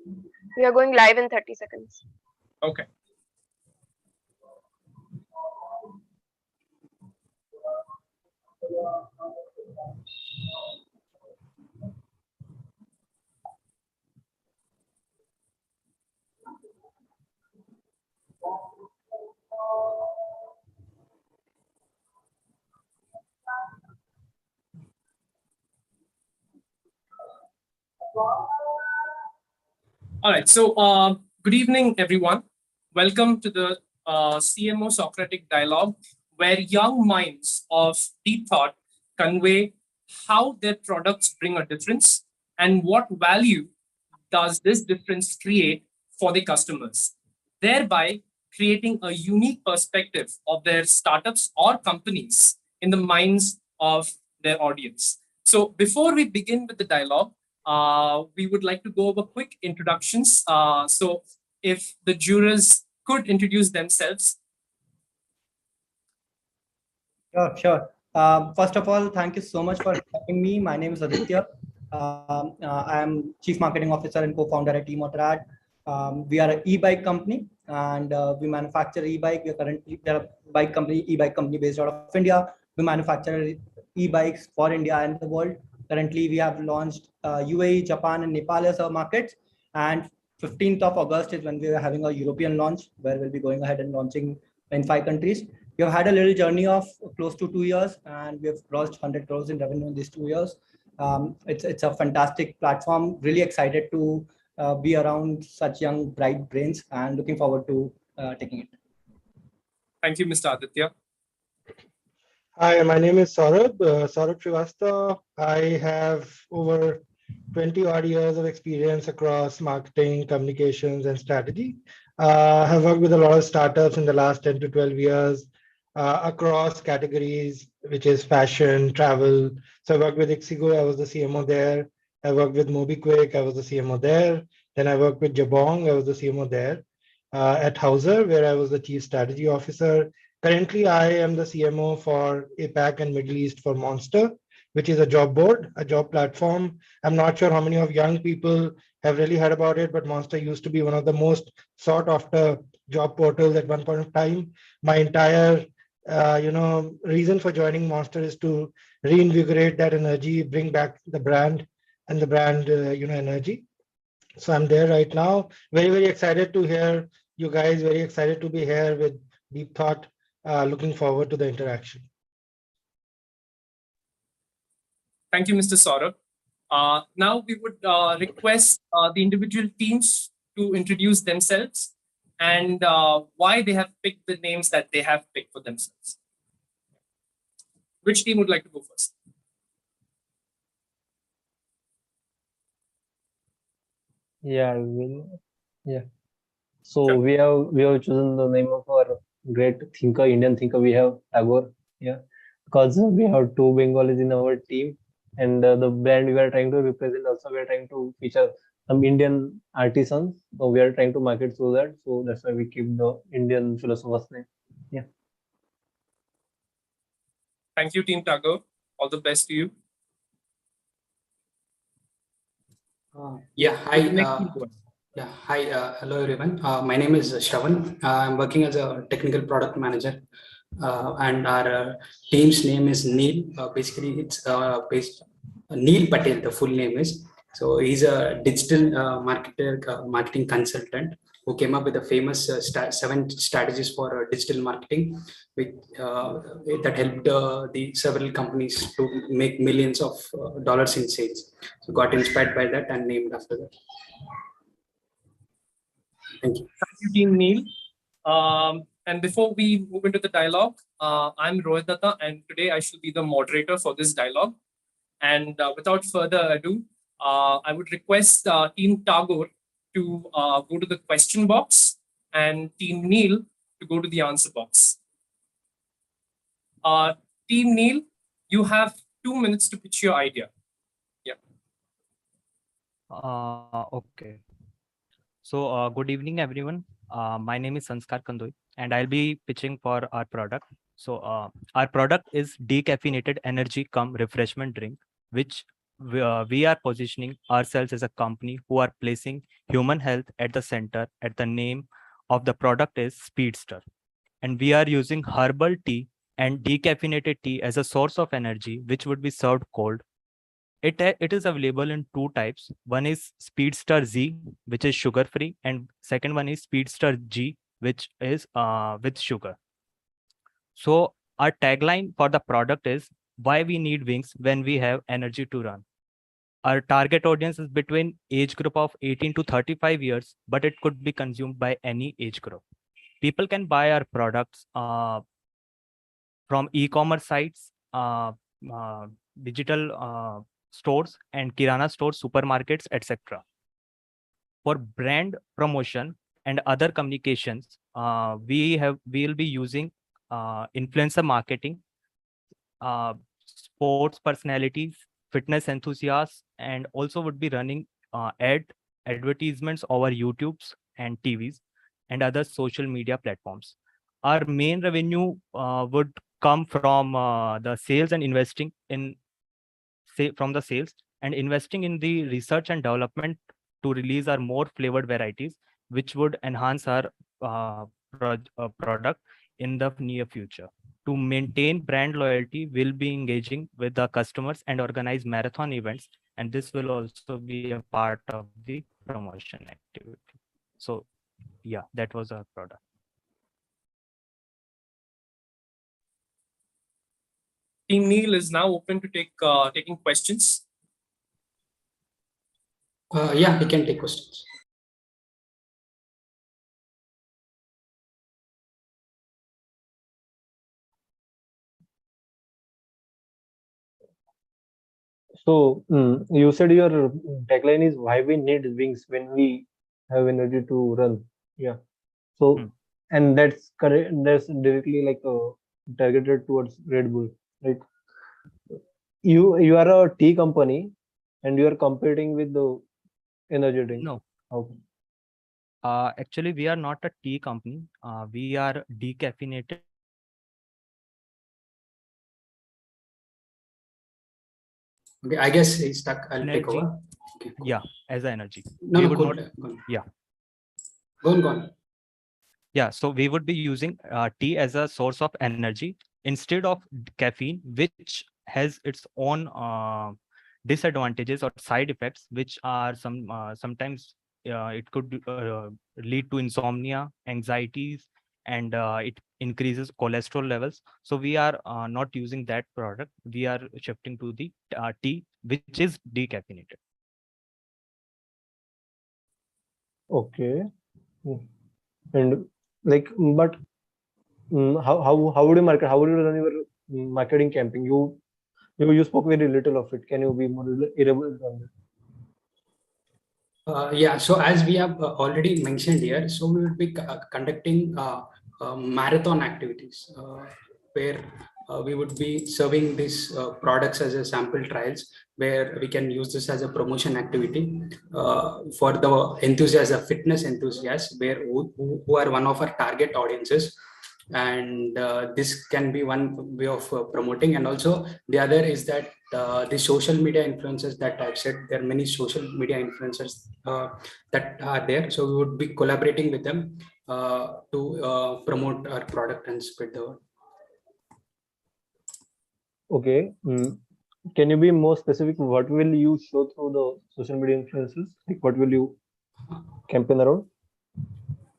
We are going live in 30 seconds. Okay. All right. So, good evening, everyone. Welcome to the CMO Socratic Dialogue, where young minds of deep thought convey how their products bring a difference and what value does this difference create for the customers, thereby creating a unique perspective of their startups or companies in the minds of their audience. So, before we begin with the dialogue, we would like to go over quick introductions. So, if the jurors could introduce themselves. Sure. First of all, thank you so much for having me. My name is Aditya. I am Chief Marketing Officer and co-founder at eMotorrad. We are an e-bike company, and we manufacture e-bike. We are a bike company, e-bike company based out of India. We manufacture e-bikes for India and the world. Currently, we have launched UAE, Japan, and Nepal as our markets. And 15th of August is when we are having a European launch, where we'll be going ahead and launching in 5 countries. We have had a little journey of close to 2 years, and we have crossed 100 crores in revenue in these 2 years. It's a fantastic platform. Really excited to be around such young, bright brains, and looking forward to taking it. Thank you, Mr. Aditya. Hi, my name is Saurabh Srivastava. I have over 20 odd years of experience across marketing, communications, and strategy. I have worked with a lot of startups in the last 10 to 12 years across categories, which is fashion, travel. So I worked with Ixigo, I was the CMO there. I worked with MobiQuick, I was the CMO there. Then I worked with Jabong, I was the CMO there. At Hauser, where I was the Chief Strategy Officer. Currently, I am the CMO for APAC and Middle East for Monster, which is a job board, a job platform. I'm not sure how many of young people have really heard about it, but Monster used to be one of the most sought after job portals at one point of time. My entire reason for joining Monster is to reinvigorate that energy, bring back the brand and the brand energy. So I'm there right now. Very, very excited to hear you guys. Very excited to be here with Deep Thought. Looking forward to the interaction. Thank you, Mr. Saurabh. Now we would request the individual teams to introduce themselves and why they have picked the names that they have picked for themselves. Which team would like to go first? Yeah, I will. Yeah. So Sure. we have chosen the name of our great thinker, Indian thinker. We have Tagore. Yeah, because we have two Bengalis in our team, and the brand we are trying to represent. Also, we are trying to feature some Indian artisans. So we are trying to market through that. So that's why we keep the Indian philosopher's name. Yeah. Thank you, Team Tagore. All the best to you. Hi. Hello everyone. My name is Shravan. I'm working as a technical product manager, and our team's name is Neil. Basically, it's based Neil Patel. The full name is. So he's a digital marketing consultant who came up with the famous 7 strategies for digital marketing, which that helped the several companies to make millions of dollars in sales. So got inspired by that and named after that. Thank you. Thank you, Team Neil. And before we move into the dialogue, I'm Rohit Datta, and today I shall be the moderator for this dialogue. And without further ado, I would request Team Tagore to go to the question box and Team Neil to go to the answer box. Team Neil, you have 2 minutes to pitch your idea. Okay. So good evening, everyone. My name is Sanskar Kandoi, and I'll be pitching for our product. So our product is decaffeinated energy cum refreshment drink, which we are positioning ourselves as a company who are placing human health at the center. At the name of the product is Speedster, and we are using herbal tea and decaffeinated tea as a source of energy, which would be served cold. It is available in two types. One is Speedster Z, which is sugar free, and second one is Speedster G, which is with sugar. So our tagline for the product is why we need wings when we have energy to run. Our target audience is between age group of 18 to 35 years, but it could be consumed by any age group. People can buy our products from e-commerce sites, uh, digital stores, and kirana stores, supermarkets, etc. For brand promotion and other communications, we will be using influencer marketing, sports personalities, fitness enthusiasts, and also would be running advertisements over YouTube's and TVs and other social media platforms. Our main revenue would come from the sales and investing in from the sales and investing in the research and development to release our more flavored varieties, which would enhance our product in the near future. To maintain brand loyalty, we'll be engaging with the customers and organize marathon events, and this will also be a part of the promotion activity. So yeah, that was our product. Team Neil is now open to taking questions. Yeah, we can take questions. So you said your tagline is why we need wings when we have energy to run. Yeah. So and that's correct. That's directly like targeted towards Red Bull, right? You are a tea company, and you are competing with the energy drink. No. Okay. Actually, we are not a tea company. We are decaffeinated. Okay, I guess he's stuck. I'll take Energy. over. Okay, cool. Yeah, as an energy. No, we no, would cool. not. Yeah. Go on. Yeah, so we would be using tea as a source of energy instead of caffeine, which has its own disadvantages or side effects, which are sometimes it could lead to insomnia, anxieties, and it increases cholesterol levels. So we are not using that product. We are shifting to the tea, which is decaffeinated. Okay. And like, but how would you market? How would you run your marketing campaign? You spoke very little of it. Can you be more elaborate on that? Yeah, so as we have already mentioned here, so we will be conducting marathon activities where we would be serving these products as a sample trials, where we can use this as a promotion activity for the enthusiasts, fitness enthusiasts, who are one of our target audiences. And this can be one way of promoting. And also the other is that the social media influencers that I've said, there are many social media influencers that are there. So we would be collaborating with them to promote our product and spread the word. Okay. Can you be more specific? What will you show through the social media influencers? Like, what will you campaign around?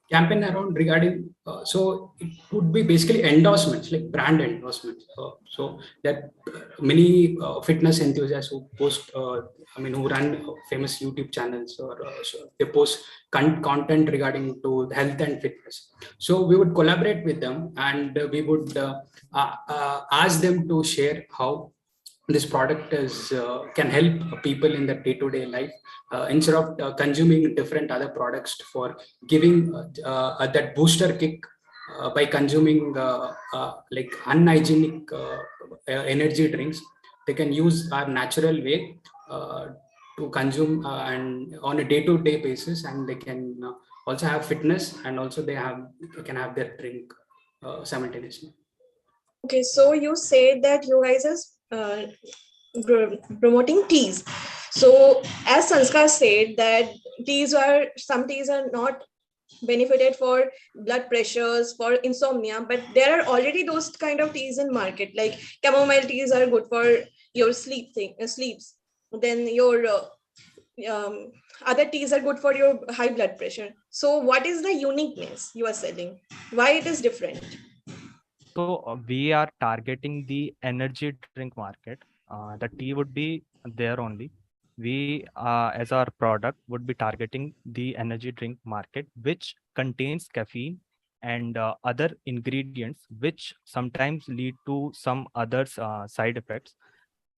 Campaign around regarding so it would be basically endorsements, like brand endorsements. So that many fitness enthusiasts who post who run famous YouTube channels, or so they post content regarding to health and fitness. So we would collaborate with them, and we would ask them to share how this product is can help people in the day-to-day life, instead of consuming different other products for giving that booster kick by consuming like unhygienic energy drinks. They can use our natural way to consume and on a day-to-day basis, and they can also have fitness, and also they can have their drink simultaneously. Okay, so you said that you guys are promoting teas. So as Sanskar said that some teas are not benefited for blood pressures, for insomnia, but there are already those kind of teas in market, like chamomile teas are good for your sleeps. Then your other teas are good for your high blood pressure. So what is the uniqueness you are selling? Why it is different? So we are targeting the energy drink market. The tea would be there only. We, as our product, would be targeting the energy drink market, which contains caffeine and other ingredients, which sometimes lead to some other side effects.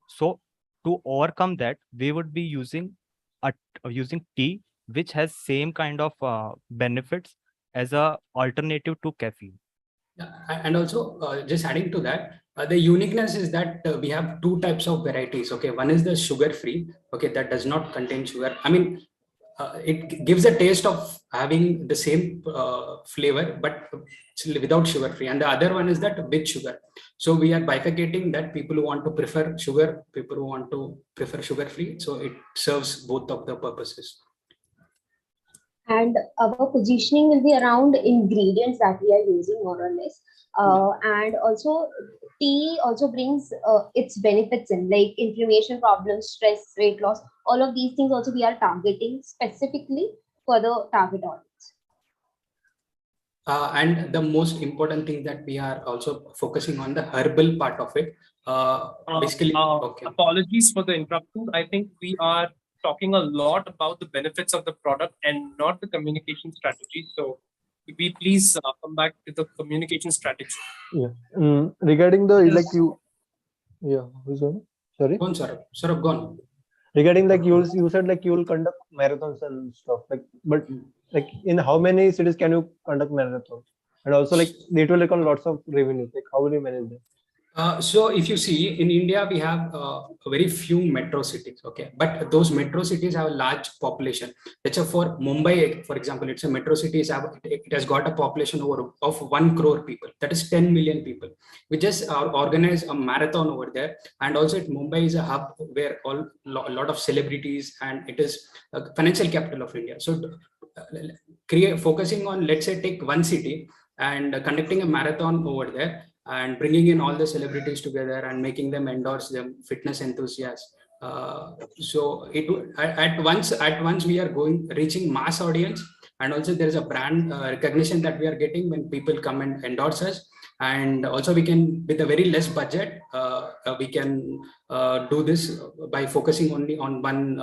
So to overcome that, we would be using tea, which has same kind of benefits as a alternative to caffeine. Yeah, and also just adding to that, the uniqueness is that we have two types of varieties. Okay, one is the sugar free. Okay, that does not contain sugar. I mean, it gives a taste of having the same flavor, but it's without sugar free. And the other one is that with sugar. So we are bifurcating that people who want to prefer sugar, people who want to prefer sugar free. So it serves both of the purposes. And our positioning will be around ingredients that we are using more or less. And also tea also brings its benefits in like inflammation problems, stress, weight loss, all of these things also we are targeting specifically for the target audience. And the most important thing that we are also focusing on the herbal part of it. Basically, okay. Apologies for the interruption. I think we are talking a lot about the benefits of the product and not the communication strategy. So could we please come back to the communication strategy? Yeah. Regarding the like you, yeah, who's on? Sorry. Go on, Saurabh, go on. Regarding like you said like you will conduct marathons and stuff like, but like in how many cities can you conduct marathons? And also like it will require lots of revenue. Like how will you manage that? So if you see in India, we have very few metro cities, okay, but those metro cities have a large population. Let's say for Mumbai, for example, it's a metro city. It has got a population of 1 crore people. That is 10 million people. We just organize a marathon over there, and also Mumbai is a hub where a lot of celebrities, and it is a financial capital of India. So focusing on, let's say, take one city and conducting a marathon over there, and bringing in all the celebrities together and making them endorse them, fitness enthusiasts. So at once we are reaching mass audience, and also there is a brand recognition that we are getting when people come and endorse us. And also we can, with a very less budget, we can do this by focusing only on one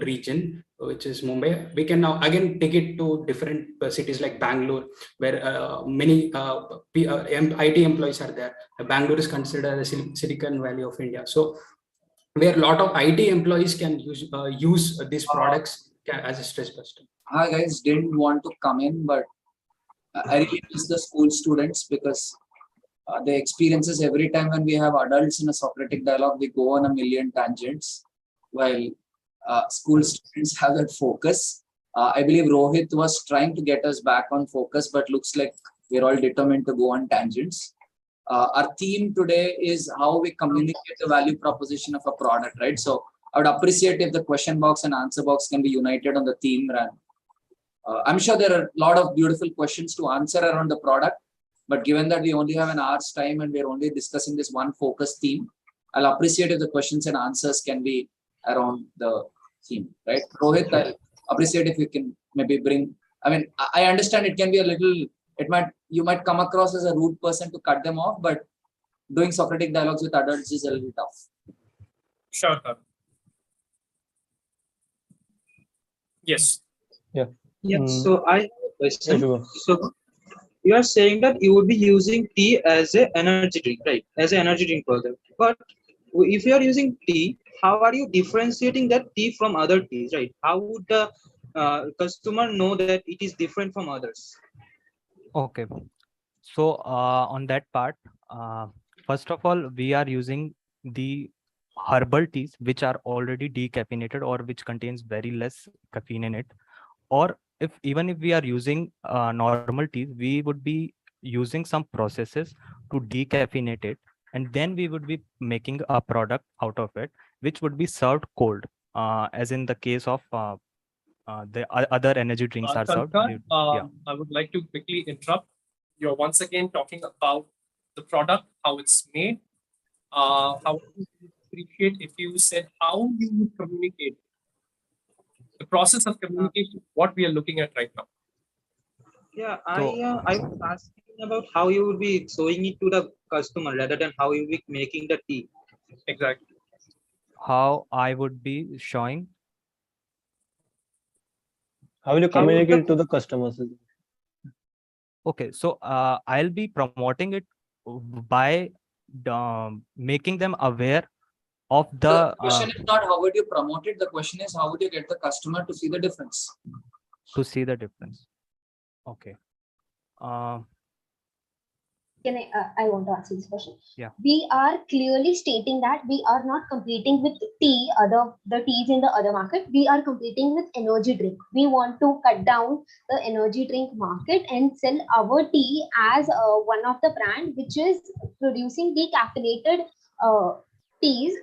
region, which is Mumbai. We can now again take it to different cities like Bangalore, where many IT employees are there. Bangalore is considered a Silicon Valley of India. So where a lot of IT employees can use these products as a stress buster. Hi guys, didn't want to come in, but I really miss the school students because the experiences every time when we have adults in a Socratic dialogue, we go on a million tangents, while school students have that focus. I believe Rohit was trying to get us back on focus, but looks like we're all determined to go on tangents. Our theme today is how we communicate the value proposition of a product, right? So I would appreciate if the question box and answer box can be united on the theme run. I'm sure there are a lot of beautiful questions to answer around the product, but given that we only have an hour's time and we're only discussing this one focus theme, I'll appreciate if the questions and answers can be around the theme, right? Rohit, I'll appreciate if you can maybe bring, I mean, I understand it can be a little, you might come across as a rude person to cut them off, but doing Socratic dialogues with adults is a little tough. Sure. Yes. Yeah. Yeah. So I have a question. Yeah, so you are saying that you would be using tea as an energy drink, right? As an energy drink product. But if you are using tea, how are you differentiating that tea from other teas, right? How would the customer know that it is different from others? Okay. So on that part, first of all, we are using the herbal teas which are already decaffeinated or which contains very less caffeine in it. Or even if we are using normal teas, we would be using some processes to decaffeinate it, and then we would be making a product out of it, which would be served cold, as in the case of other energy drinks are served. Sankar, Yeah. I would like to quickly interrupt. You're once again talking about the product, how it's made. How I would appreciate if you said how you would communicate, the process of communication, what we are looking at right now. Yeah, So- I was asking about how you would be showing it to the customer rather than how you will be making the tea. Exactly. How I would be showing. How will you communicate to the customers? Okay, so I'll be promoting it by making them aware of The the question is not how would you promote it. The question is how would you get the customer to see the difference? to see the difference. Okay. Can I want to answer this question. Yeah. We are clearly stating that we are not competing with tea, the teas in the other market. We are competing with energy drink. We want to cut down the energy drink market and sell our tea as one of the brand which is producing decaffeinated teas.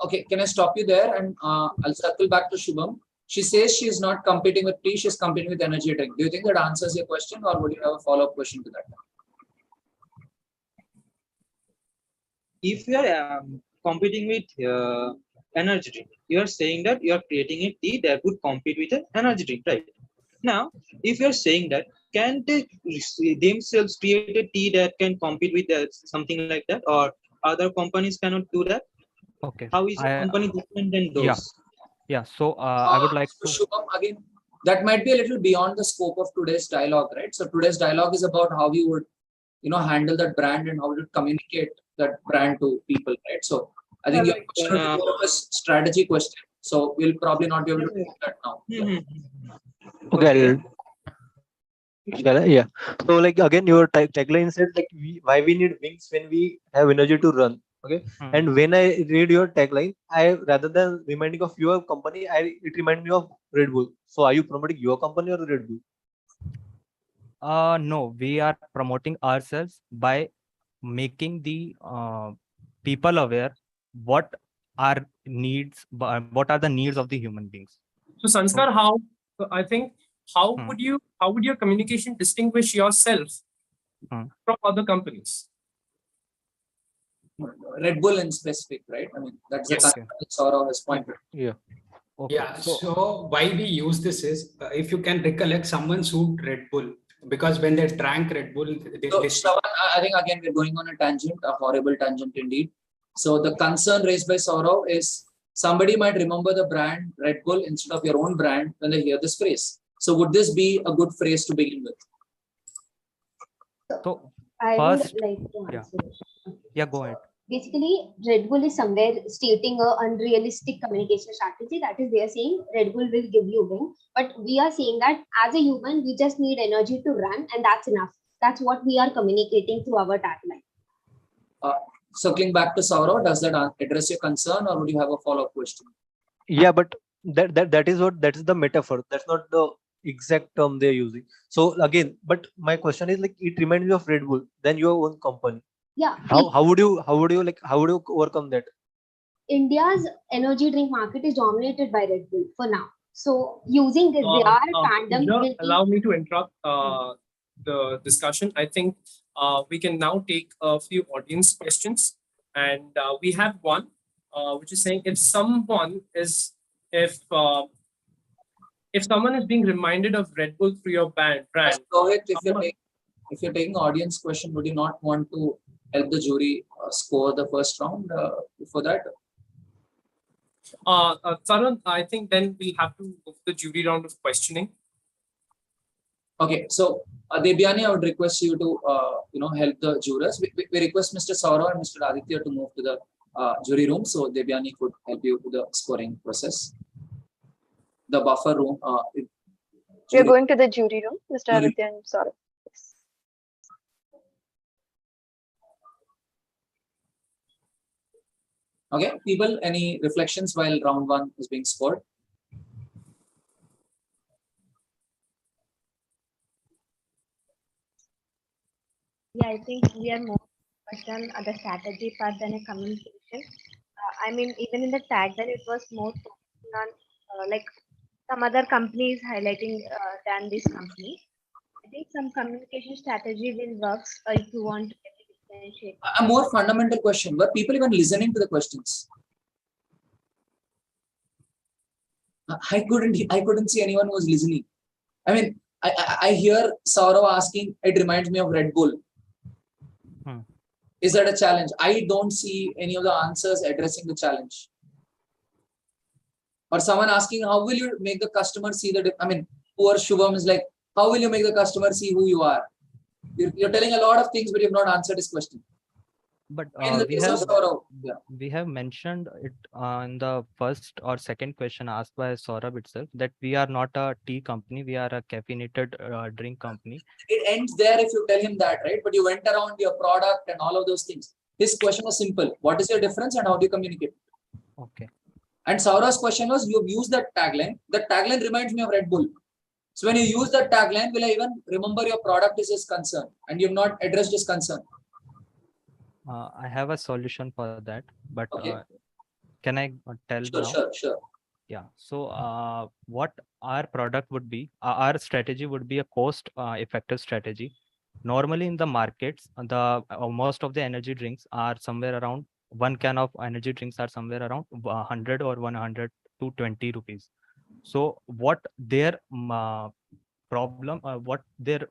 Okay, can I stop you there? And I'll circle back to Shubham. She says she is not competing with tea, she's competing with energy drink. Do you think that answers your question, or would you have a follow-up question to that? If you are competing with energy drink, you are saying that you are creating a tea that would compete with an energy drink, right? Now, if you are saying that, can they themselves create a tea that can compete with something like that, or other companies cannot do that? Okay. How is a company different than those? Yeah. So I would like So to. Shubham, again, that might be a little beyond the scope of today's dialogue, right? So today's dialogue is about how you would, handle that brand and how you would communicate that brand to people, right? So I think your question is more of a strategy question. So we'll probably not be able to do that now. Okay. Yeah. So like again, your tagline said like why we need wings when we have energy to run. Okay. And when I read your tagline, I rather than reminding of your company, it reminds me of Red Bull. So are you promoting your company or Red Bull? No, we are promoting ourselves by making the people aware what are needs, what are the needs of the human beings. So Sanskar, how would your communication distinguish yourself from other companies? Red Bull in specific, right? I mean, that's Yes. the concept that Saurav has pointed. Yeah. Okay. Yeah. So why we use this is, if you can recollect, someone sued Red Bull because when they drank Red Bull, So Shravan, I think again we're going on a tangent, a horrible tangent indeed. So the concern raised by Saurav is somebody might remember the brand Red Bull instead of your own brand when they hear this phrase. So would this be a good phrase to begin with? So I first, would like to answer it. Yeah, go ahead. Basically, Red Bull is somewhere stating a unrealistic communication strategy. That is, they are saying Red Bull will give you wing, but we are saying that as a human, we just need energy to run, and that's enough. That's what we are communicating through our tagline. Circling back to Saurav, does that address your concern, or would you have a follow-up question? Yeah, but that is the metaphor. That's not the exact term they're using. So again, but my question is like it reminds me of Red Bull, then your own company. Yeah. How would you overcome that? India's energy drink market is dominated by Red Bull for now. So using their fandom Pooja, will allow me to interrupt the discussion. I think we can now take a few audience questions, and we have one which is saying if someone is being reminded of Red Bull through your brand. Rohit, if you're taking audience question, would you not want to help the jury score the first round before that? Tarun, I think then we'll have to go for the jury round of questioning. Okay, so Debyani, I would request you to help the jurors. We request Mr. Saurav and Mr. Aditya to move to the jury room, so Debyani could help you with the scoring process. The buffer room. We are going to the jury room, Mr. Aditya and Saurav. Yes. Okay, people, any reflections while round one is being scored? Yeah, I think we are more focused on the strategy part than a communication. I mean, even in the tagline, it was more focusing on like some other companies highlighting than this company. I think some communication strategy will work if you want to differentiate. A more fundamental question: were people even listening to the questions? I couldn't see anyone who was listening. I mean, I hear Saurav asking. It reminds me of Red Bull. Is that a challenge? I don't see any of the answers addressing the challenge. Or someone asking, how will you make the customer see the? I mean, poor Shubham is like, how will you make the customer see who you are? You're telling a lot of things, but you've not answered his question. But In the case of Saurav, yeah. we have mentioned it in the first or second question asked by Saurabh itself that we are not a tea company, we are a caffeinated drink company. It ends there if you tell him that, right? But you went around your product and all of those things. His question was simple. What is your difference and how do you communicate? Okay. And Saurav's question was, you've used that tagline. That tagline reminds me of Red Bull. So when you use that tagline, will I even remember your product is his concern? And you've not addressed his concern. I have a solution for that, but Okay. can I tell now? Sure. Yeah. So what our product would be, our strategy would be a cost effective strategy. Normally in the markets, most of the energy drinks are somewhere around, one can of energy drinks are somewhere around 100 or 100 to 20 rupees. So what their problem, what their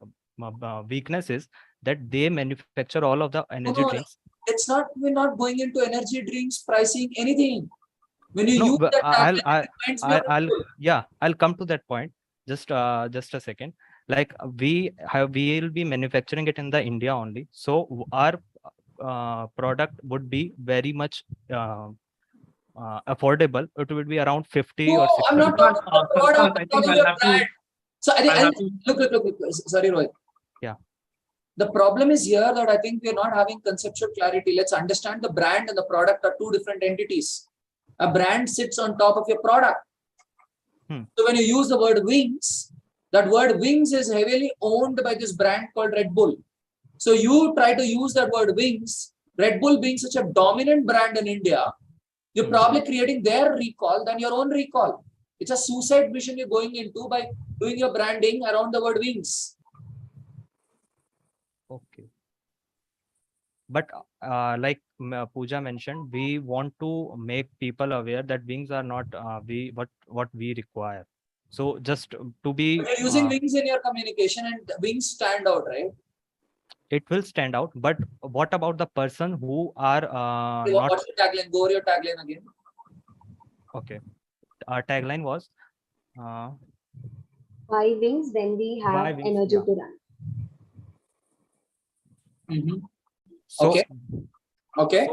weakness is that they manufacture all of the energy drinks. It's not, we're not going into energy drinks, pricing, anything. When you use that I'll come to that point. Just a second. Like we will be manufacturing it in the India only. So our product would be very much affordable. It would be around 50 or 60. I'm not talking about the product. I'm talking about brand. So I think look. Sorry, Rohit. Yeah. The problem is here that I think we're not having conceptual clarity. Let's understand the brand and the product are two different entities. A brand sits on top of your product. So when you use the word wings, that word wings is heavily owned by this brand called Red Bull. So you try to use that word wings, Red Bull being such a dominant brand in India, you're probably creating their recall than your own recall. It's a suicide mission you're going into by doing your branding around the word wings. Okay. But like Pooja mentioned, we want to make people aware that wings are not what we require. So just to be But you're using wings in your communication and wings stand out, right? It will stand out. But what about the person who are What's your tagline? Go over your tagline again. Okay. Our tagline was Why wings when we have energy to run? So, okay.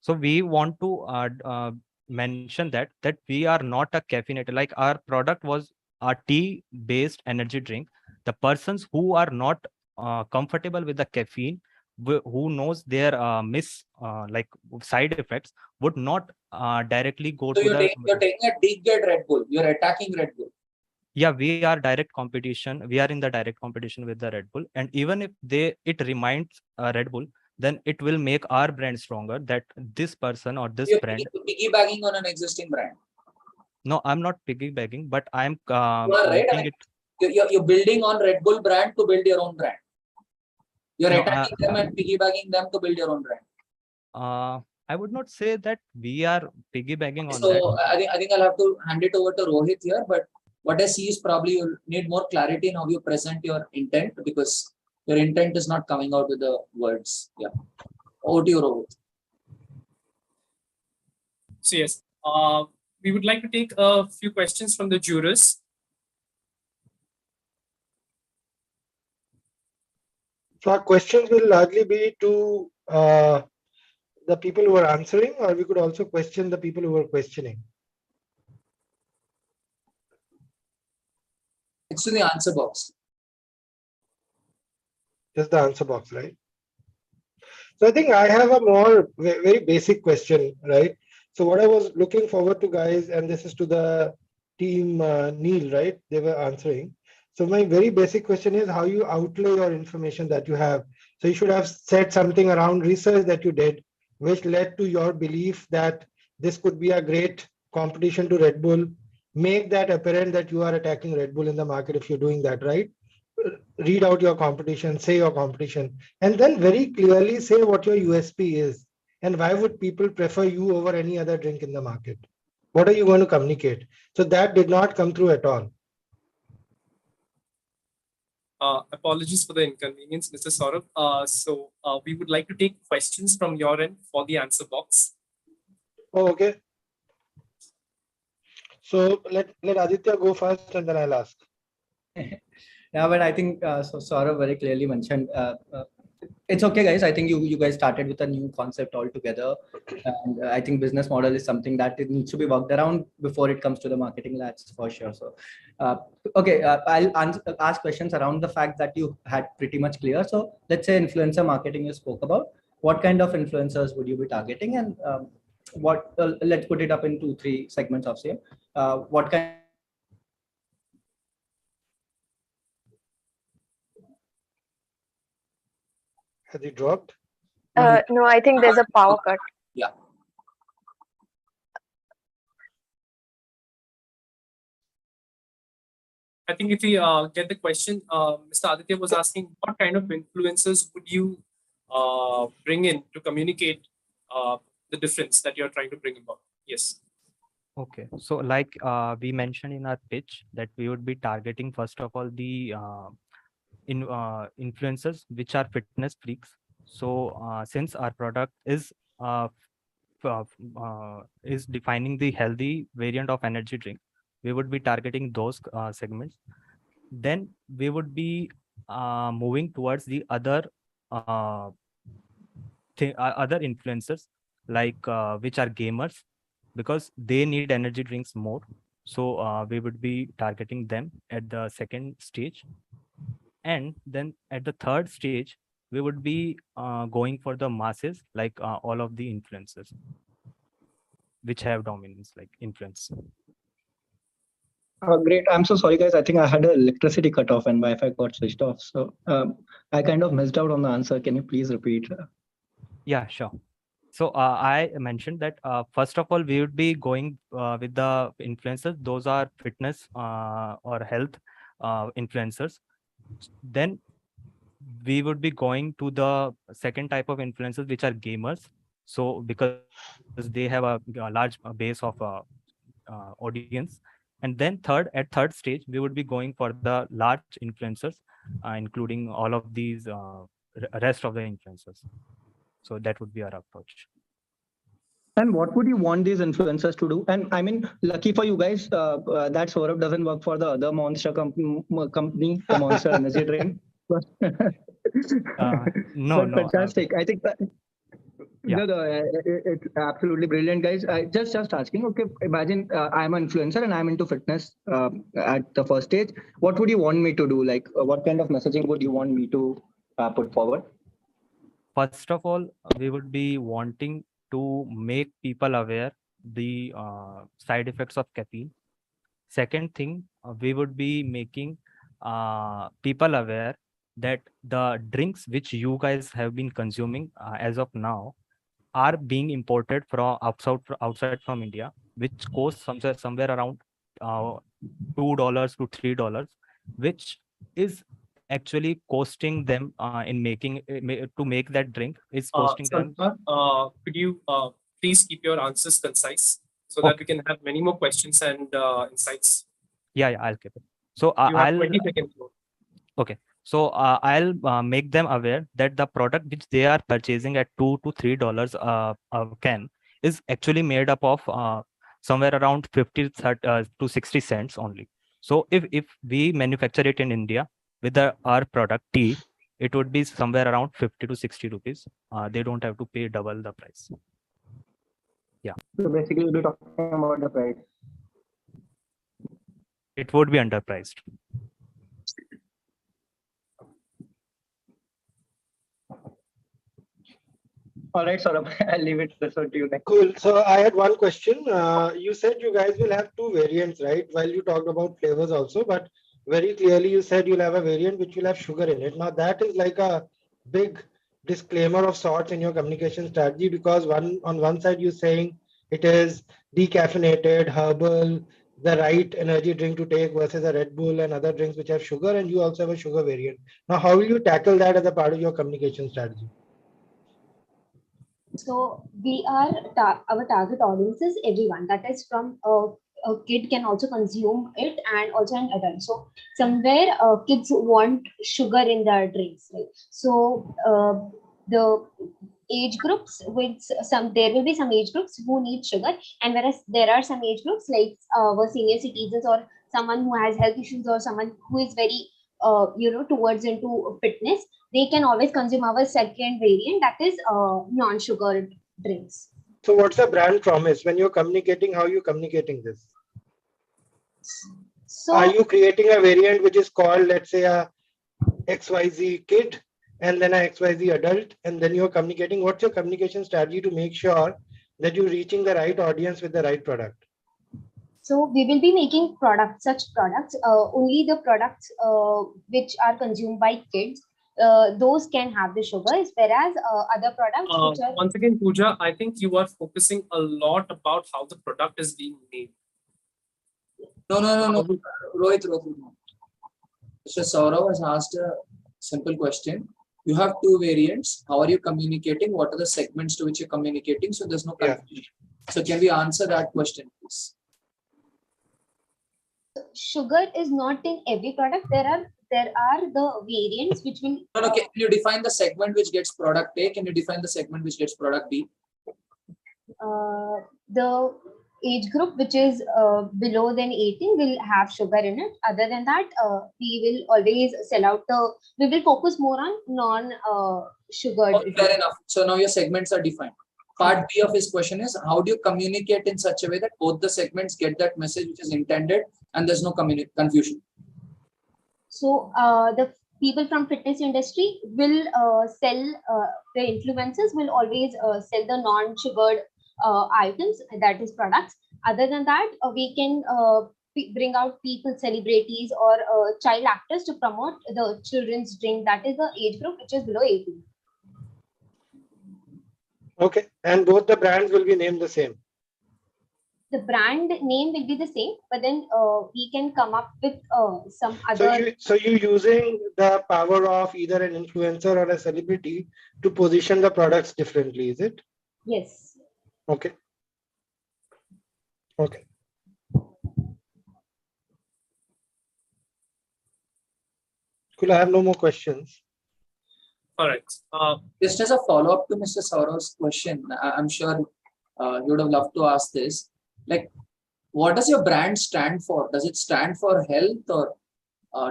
So we want to mention that we are not a caffeinated. Like our product was a tea-based energy drink. The persons who are not comfortable with the caffeine, who knows their like side effects, would not directly go to the. You're taking a dig at Red Bull. You're attacking Red Bull. Yeah, we are direct competition. We are in the direct competition with the Red Bull, and even if it reminds Red Bull, then it will make our brand stronger. That this person or this brand. You're piggybacking on an existing brand. No, I'm not piggybacking, but I'm you are, right? I mean, you're building on Red Bull brand to build your own brand. You're attacking them and piggybacking them to build your own brand. I would not say that we are piggybacking on that. So I think I'll have to hand it over to Rohit here, but what I see is probably you'll need more clarity in how you present your intent, because your intent is not coming out with the words. Yeah. Over to you, Rohit. So yes, we would like to take a few questions from the jurors. So our questions will largely be to the people who are answering, or we could also question the people who are questioning. It's in the answer box. Just the answer box, right? So I think I have a more very basic question, right? So what I was looking forward to, guys, and this is to the team Neil, right? They were answering. So my very basic question is how you outlay your information that you have. So you should have said something around research that you did, which led to your belief that this could be a great competition to Red Bull. Make that apparent that you are attacking Red Bull in the market if you're doing that, right? Read out your competition, say your competition, and then very clearly say what your USP is and why would people prefer you over any other drink in the market. What are you going to communicate? So that did not come through at all. Apologies for the inconvenience, Mr. Saurabh. We would like to take questions from your end for the answer box. Oh, okay. So let Aditya go first and then I'll ask. Yeah, but I think so Saurabh very clearly mentioned it's okay, guys. I think you guys started with a new concept altogether, and I think business model is something that it needs to be worked around before it comes to the marketing labs for sure. So, okay, I'll ask questions around the fact that you had pretty much clear. So, let's say influencer marketing you spoke about. What kind of influencers would you be targeting, and what? Let's put it up in 2-3 segments of same. What kind? Has he dropped? No, I think there's a power cut. Yeah. I think if we get the question, Mr. Aditya was asking what kind of influencers would you bring in to communicate the difference that you're trying to bring about? Yes. Okay, so like we mentioned in our pitch that we would be targeting first of all the influencers which are fitness freaks. So since our product is defining the healthy variant of energy drink, we would be targeting those segments. Then we would be moving towards the other other influencers like which are gamers, because they need energy drinks more. So we would be targeting them at the second stage. And then at the third stage, we would be going for the masses, like all of the influencers which have dominance, like influence. Great. I'm so sorry, guys. I think I had an electricity cut off and Wi-Fi got switched off. So I kind of missed out on the answer. Can you please repeat? Yeah, sure. So I mentioned that first of all, we would be going with the influencers. Those are fitness or health influencers. Then we would be going to the second type of influencers, which are gamers. So because they have a large base of audience. And then at third stage, we would be going for the large influencers, including all of these rest of the influencers. So that would be our approach. And what would you want these influencers to do? And I mean, lucky for you guys, that Saurabh doesn't work for the other monster company, the Monster Energy Drink. No. Fantastic. I think that. Yeah. It's absolutely brilliant, guys. I just asking. Okay, imagine I'm an influencer and I'm into fitness at the first stage. What would you want me to do? Like, what kind of messaging would you want me to put forward? First of all, we would be wanting to make people aware the side effects of caffeine. Second thing, we would be making people aware that the drinks which you guys have been consuming as of now are being imported from outside from India, which costs somewhere around $2 to $3, which is actually costing them in making to make that drink is costing them. Could you please keep your answers concise so that we can have many more questions and insights? Yeah, I'll keep it. So you have 20 seconds more. Okay. So I'll make them aware that the product which they are purchasing at $2 to $3 a can is actually made up of somewhere around 50 to 60 cents only. So if we manufacture it in India with our product tea, it would be somewhere around 50 to 60 rupees. They don't have to pay double the price. Yeah. So basically, we'll be talking about the price. It would be underpriced. All right, Saurabh, I'll leave it this one to you next. Cool. So I had one question. You said you guys will have 2 variants, right? While you talked about flavors also, but very clearly you said you'll have a variant which will have sugar in it. Now that is like a big disclaimer of sorts in your communication strategy? Because on one side you're saying it is decaffeinated, herbal, the right energy drink to take versus a Red Bull and other drinks which have sugar, and you also have a sugar variant. Now, how will you tackle that as a part of your communication strategy? So we are our target audience is everyone. That is from a kid can also consume it and also an adult. So somewhere kids want sugar in their drinks, right? So the age groups with some there will be some age groups who need sugar, and whereas there are some age groups like our senior citizens or someone who has health issues or someone who is very towards into fitness, they can always consume our second variant, that is non-sugar drinks. So what's the brand promise when you're communicating? How are you communicating this? So are you creating a variant which is called, let's say, a XYZ kid and then a XYZ adult, and then you're communicating? What's your communication strategy to make sure that you're reaching the right audience with the right product? So we will be making such products, only the products which are consumed by kids, those can have the sugars, whereas other products which are... Once again, Pooja, I think you are focusing a lot about how the product is being made. No. Rohit. Mr. Saurav has asked a simple question. You have two variants. How are you communicating? What are the segments to which you're communicating? So there's no confusion. So can we answer that question, please? Sugar is not in every product. There are the variants which will... No, can you define the segment which gets product A? Can you define the segment which gets product B? The age group which is below than 18 will have sugar in it. Other than that, we will always sell out we will focus more on non-sugar. Fair enough. So now your segments are defined. Part B of his question is, how do you communicate in such a way that both the segments get that message which is intended and there's no confusion? So the people from fitness industry will sell, the influencers will always sell the non-sugared items, that is products. Other than that, we can bring out people, celebrities or child actors to promote the children's drink, that is the age group which is below 18. Okay, and both the brands will be named the same. The brand name will be the same, but then we can come up with some other... So you're using the power of either an influencer or a celebrity to position the products differently, is it? Yes. Okay. Okay. Cool, I have no more questions. All right. Just as a follow-up to Mr. Saurav's question, I'm sure you would have loved to ask this. Like, what does your brand stand for? Does it stand for health, or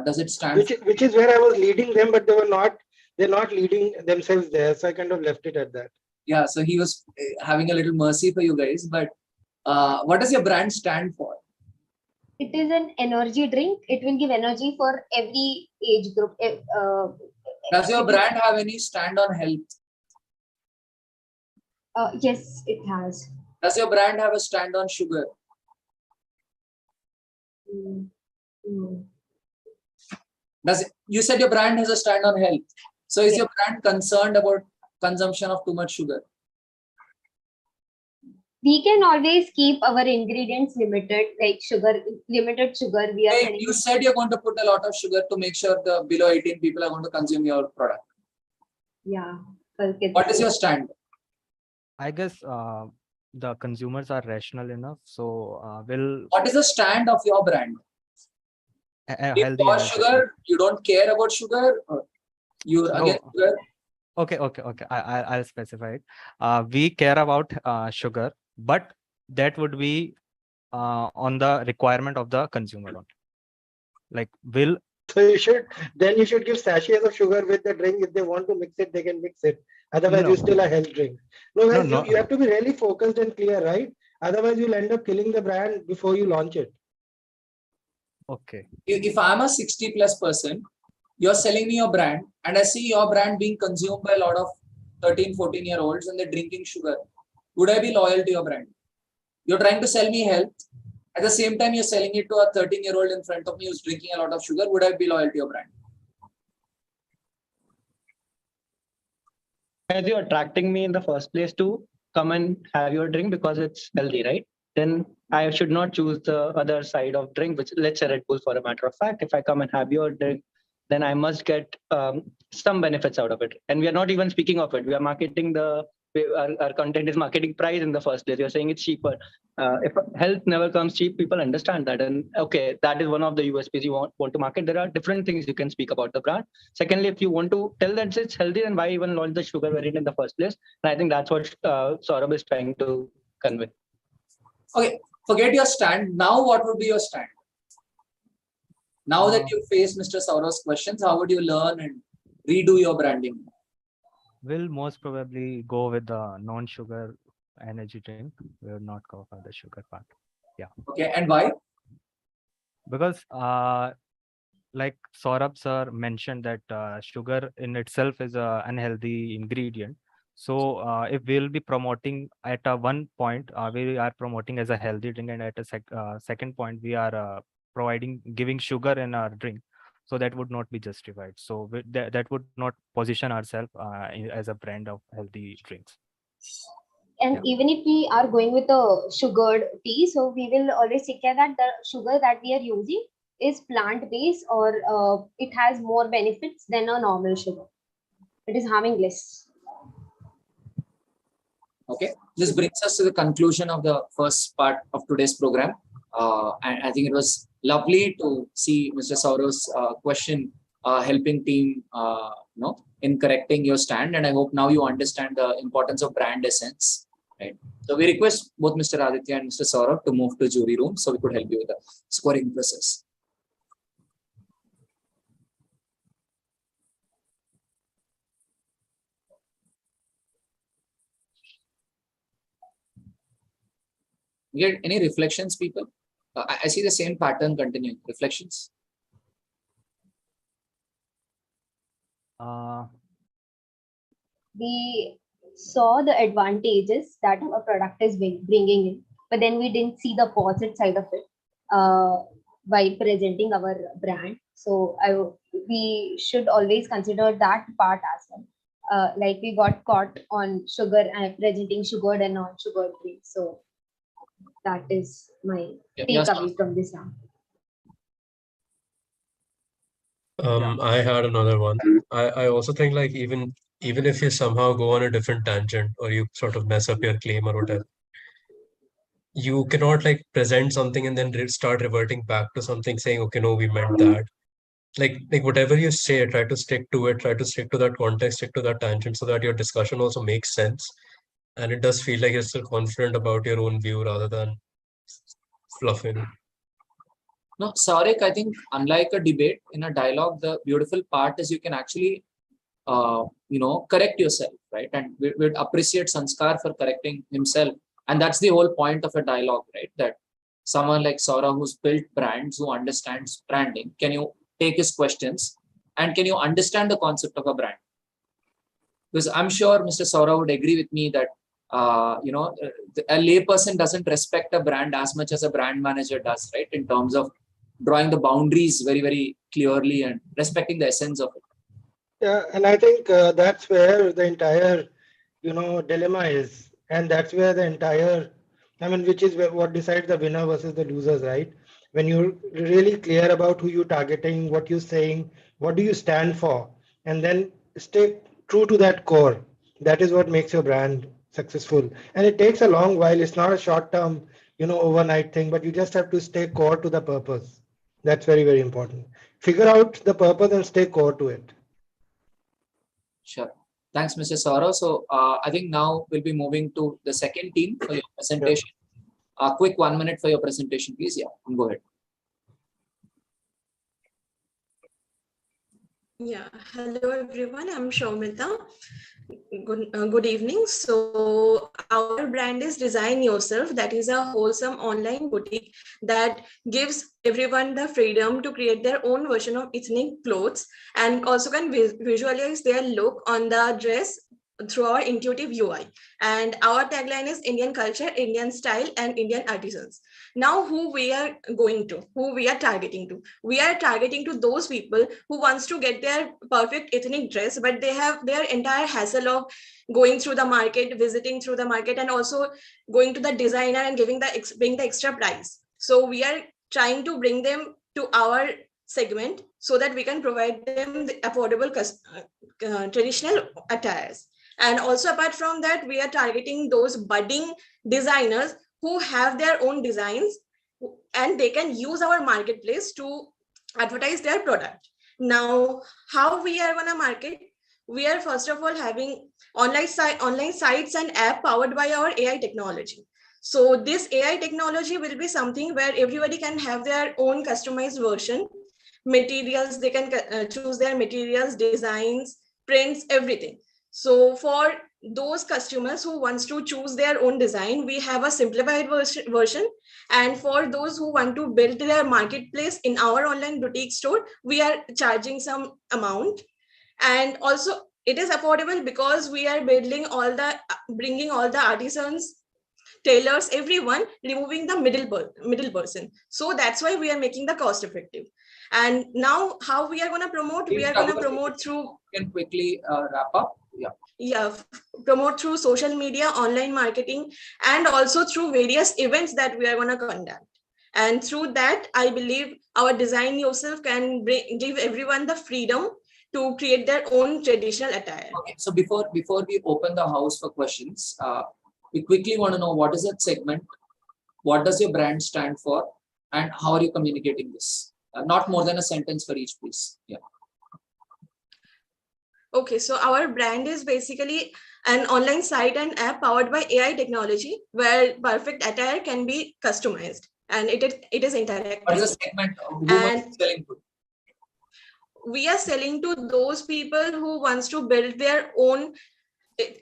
does it stand which is where I was leading them, but they're not leading themselves there. So I kind of left it at that. Yeah, so he was having a little mercy for you guys, but what does your brand stand for? It is an energy drink. It will give energy for every age group. Does your brand have any stand on health? Yes, it has. Does your brand have a stand on sugar? You said your brand has a stand on health. So is your brand concerned about consumption of too much sugar? We can always keep our ingredients limited, like limited sugar. You said you're going to put a lot of sugar to make sure the below 18 people are going to consume your product. Yeah. What is your stand? I guess the consumers are rational enough. So what is the stand of your brand? If for sugar, you don't care about sugar, or you're against sugar? Okay. I'll specify it. We care about sugar, but that would be on the requirement of the consumer. Like, so you should give sachets of sugar with the drink. If they want to mix it, they can mix it. Otherwise, you still a health drink. You have to be really focused and clear, right? Otherwise, you'll end up killing the brand before you launch it. Okay. If I'm a 60+ person, you're selling me your brand, and I see your brand being consumed by a lot of 13-14-year-olds and they're drinking sugar. Would I be loyal to your brand? You're trying to sell me health. At the same time, you're selling it to a 13-year-old in front of me who's drinking a lot of sugar. Would I be loyal to your brand? as you're attracting me in the first place to come and have your drink because it's healthy, right? Then I should not choose the other side of drink, which let's say Red Bull for a matter of fact. If I come and have your drink, then I must get some benefits out of it. And we are not even speaking of it. We are marketing our content is marketing price in the first place. You're saying it's cheaper. If health never comes cheap, people understand that. And okay, that is one of the USPs you want to market. There are different things you can speak about the brand. Secondly, if you want to tell that it's healthy, then why even launch the sugar variant in the first place? And I think that's what Saurabh is trying to convey. Okay, forget your stand. Now, what would be your stand? Now that you face Mr. Saurav's questions, how would you learn and redo your branding? We'll most probably go with the non-sugar energy drink. We will not go for the sugar part. Yeah. Okay, and why? Because like Saurabh sir mentioned that sugar in itself is a unhealthy ingredient. So if we'll be promoting at one point, we are promoting as a healthy drink, and at a second point, we are giving sugar in our drink. So that would not be justified. So that would not position ourselves as a brand of healthy drinks. And Yeah. even if we are going with a sugared tea, so we will always take care that the sugar that we are using is plant-based, or it has more benefits than a normal sugar. It is harming less. Okay, this brings us to the conclusion of the first part of today's program. And I think it was lovely to see Mr. Saurav's question helping team in correcting your stand. And I hope now you understand the importance of brand essence. Right. So we request both Mr. Aditya and Mr. Saurav to move to jury room so we could help you with the scoring process. You get any reflections, people? I see the same pattern continuing. Reflections? We saw the advantages that our product is bringing in, but then we didn't see the positive side of it while presenting our brand. So we should always consider that part as well. Like we got caught on sugar and presenting sugared and non-sugared drinks. So that is my takeaway from this round. I had another one. I also think like even if you somehow go on a different tangent or you sort of mess up your claim or whatever, you cannot like present something and then start reverting back to something saying, okay, no, we meant that. Like whatever you say, try to stick to it, try to stick to that context, stick to that tangent so that your discussion also makes sense. And it does feel like you're still confident about your own view rather than fluffing. No, Saurik, I think unlike a debate, in a dialogue, the beautiful part is you can actually, correct yourself, right? And we would appreciate Sanskar for correcting himself. And that's the whole point of a dialogue, right? That someone like Saurav who's built brands, who understands branding, can you take his questions and can you understand the concept of a brand? Because I'm sure Mr. Saurav would agree with me that a layperson doesn't respect a brand as much as a brand manager does, right? In terms of drawing the boundaries very, very clearly and respecting the essence of it. Yeah, and I think that's where the entire, dilemma is, and that's where the entire, which is what decides the winner versus the losers, right? When you're really clear about who you're targeting, what you're saying, what do you stand for, and then stay true to that core. That is what makes your brand successful. And it takes a long while. It's not a short-term, overnight thing, but you just have to stay core to the purpose. That's very, very important. Figure out the purpose and stay core to it. Sure. Thanks, Mr. Saurav. So I think now we'll be moving to the second team for your presentation. A quick 1 minute for your presentation, please. Yeah, go ahead. Yeah, hello everyone. I'm Shaumita. Good evening. So our brand is Design Yourself. That is a wholesome online boutique that gives everyone the freedom to create their own version of ethnic clothes and also can visualize their look on the dress through our intuitive UI. And our tagline is Indian culture, Indian style, and Indian artisans. Now, who we are targeting to? We are targeting to those people who wants to get their perfect ethnic dress, but they have their entire hassle of going through the market, visiting through the market, and also going to the designer and paying the extra price. So we are trying to bring them to our segment so that we can provide them the affordable traditional attires. And also apart from that, we are targeting those budding designers who have their own designs and they can use our marketplace to advertise their product. Now, how we are gonna market? We are first of all having online sites and app powered by our AI technology. So this AI technology will be something where everybody can have their own customized version, materials, they can choose their materials, designs, prints, everything. So for those customers who wants to choose their own design, we have a simplified version. And for those who want to build their marketplace in our online boutique store, we are charging some amount. And also it is affordable because we are bringing all the artisans, tailors, everyone, removing the middle person. So that's why we are making the cost effective. And now how we are going to promote? We are going to promote through, can quickly wrap up. Yeah, promote through social media, online marketing, and also through various events that we are going to conduct. And through that, I believe our design yourself can give everyone the freedom to create their own traditional attire. Okay, so before we open the house for questions, we quickly want to know what is that segment, what does your brand stand for, and how are you communicating this? Not more than a sentence for each, please. Yeah. Okay, so our brand is basically an online site and app powered by AI technology where perfect attire can be customized and it is interactive. What is the segment? Who are you selling to? We are selling to those people who wants to build their own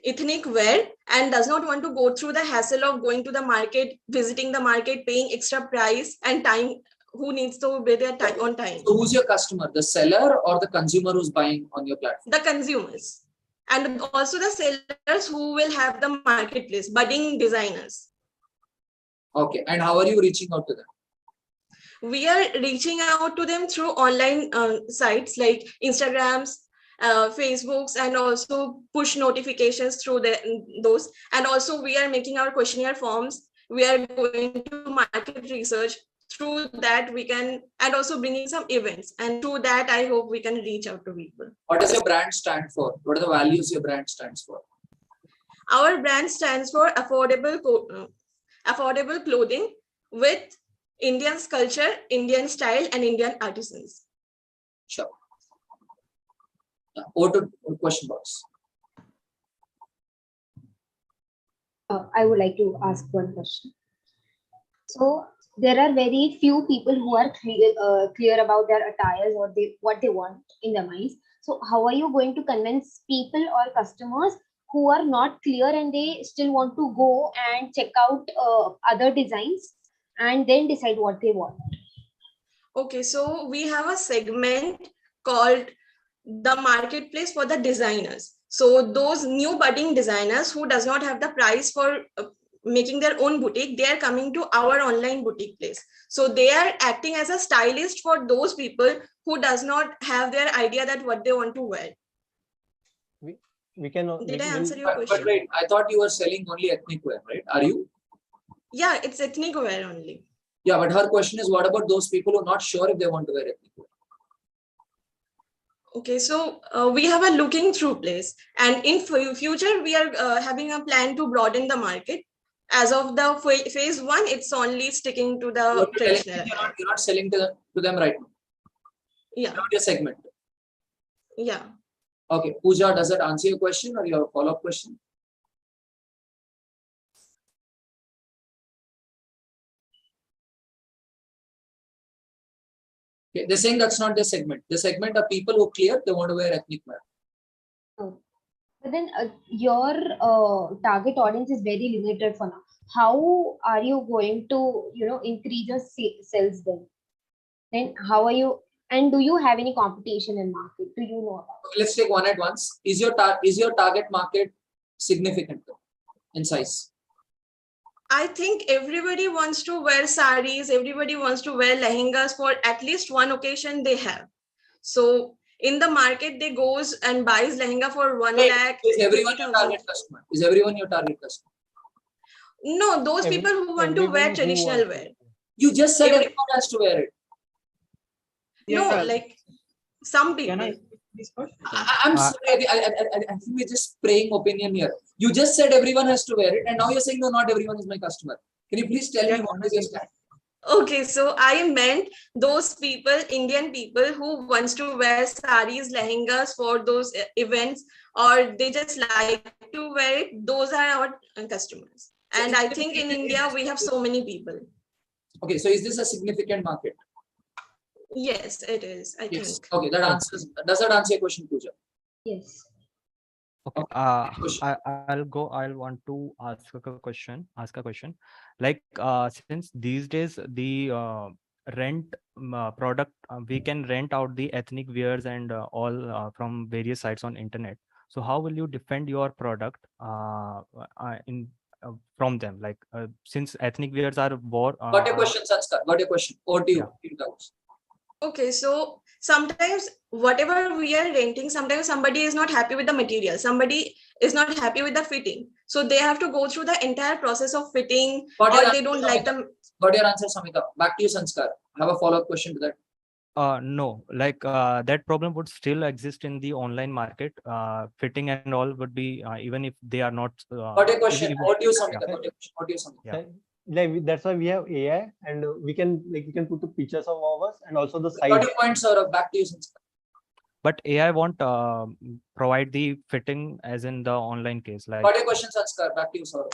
ethnic wear and does not want to go through the hassle of going to the market, visiting the market, paying extra price and time, who needs to be there on time. So who's your customer, the seller or the consumer who's buying on your platform? The consumers. And also the sellers who will have the marketplace, budding designers. Okay, and how are you reaching out to them? We are reaching out to them through online sites like Instagrams, Facebooks, and also push notifications through those. And also we are making our questionnaire forms. We are going to market research. Through that we can, and also bringing some events. And through that, I hope we can reach out to people. What does your brand stand for? What are the values your brand stands for? Our brand stands for affordable clothing with Indian culture, Indian style, and Indian artisans. Sure. Over to question box. I would like to ask one question. So there are very few people who are clear about their attires or what they want in their minds. So how are you going to convince people or customers who are not clear and they still want to go and check out other designs and then decide what they want? Okay, so we have a segment called the marketplace for the designers. So those new budding designers who does not have the price for making their own boutique, they are coming to our online boutique place. So they are acting as a stylist for those people who does not have their idea that what they want to wear. We can. Did I answer your question? But wait, I thought you were selling only ethnic wear, right? Are you? Yeah, it's ethnic wear only. Yeah, but her question is, what about those people who are not sure if they want to wear ethnic wear? Okay, so we have a looking through place, and in future we are having a plan to broaden the market. As of the phase one, it's only sticking to the traditional. You're not selling to them right now. Yeah. Not your segment. Yeah. Okay, Pooja, does that answer your question or your follow-up question? Okay, they're saying that's not their segment. The segment are people who clear, they want to wear ethnic wear. Oh. But then your target audience is very limited for now. How are you going to, increase your sales then? Then how are you, and do you have any competition in market? Do you know about? Okay, let's take one at once. Is your target market significant in size? I think everybody wants to wear saris, everybody wants to wear lehengas for at least one occasion they have. So in the market, they goes and buys lehenga for 1 lakh. Is everyone your target customer? Is everyone your target customer? No, those people who want to wear traditional wear. You just said everyone has to wear it. No, like some people. I'm sorry, I think we're just spraying opinion here. You just said everyone has to wear it, and now you're saying no, not everyone is my customer. Can you please tell me what is your stand? Okay, so I meant those people, Indian people who wants to wear saris, lehengas for those events, or they just like to wear it. Those are our customers. And I think in India, we have so many people. Okay, so is this a significant market? Yes, it is, I think. Okay, that answers. Does that answer your question, Pooja? Yes. Okay. I'll want to ask a question. Like since these days the rent product we can rent out the ethnic wears and all from various sites on internet. So how will you defend your product in from them? Like since ethnic wears are more. Got your question, Sanskar. Got your question. Over to you. Okay, so sometimes whatever we are renting, sometimes somebody is not happy with the material, somebody is not happy with the fitting, so they have to go through the entire process of fitting, or they don't like them. Got your answer, Samita. Back to you, Sanskar. I have a follow-up question to that. No, like that problem would still exist in the online market. Fitting and all would be even if they are not. Got your question. What do you, Samita? What do you, Samita? Yeah. Like that's why we have AI, and we can put the pictures of ours and also the size. Got your point, sir. Back to you, Sanskar. But AI won't provide the fitting as in the online case. Like. Got your question, Sanskar. Back to you, sir.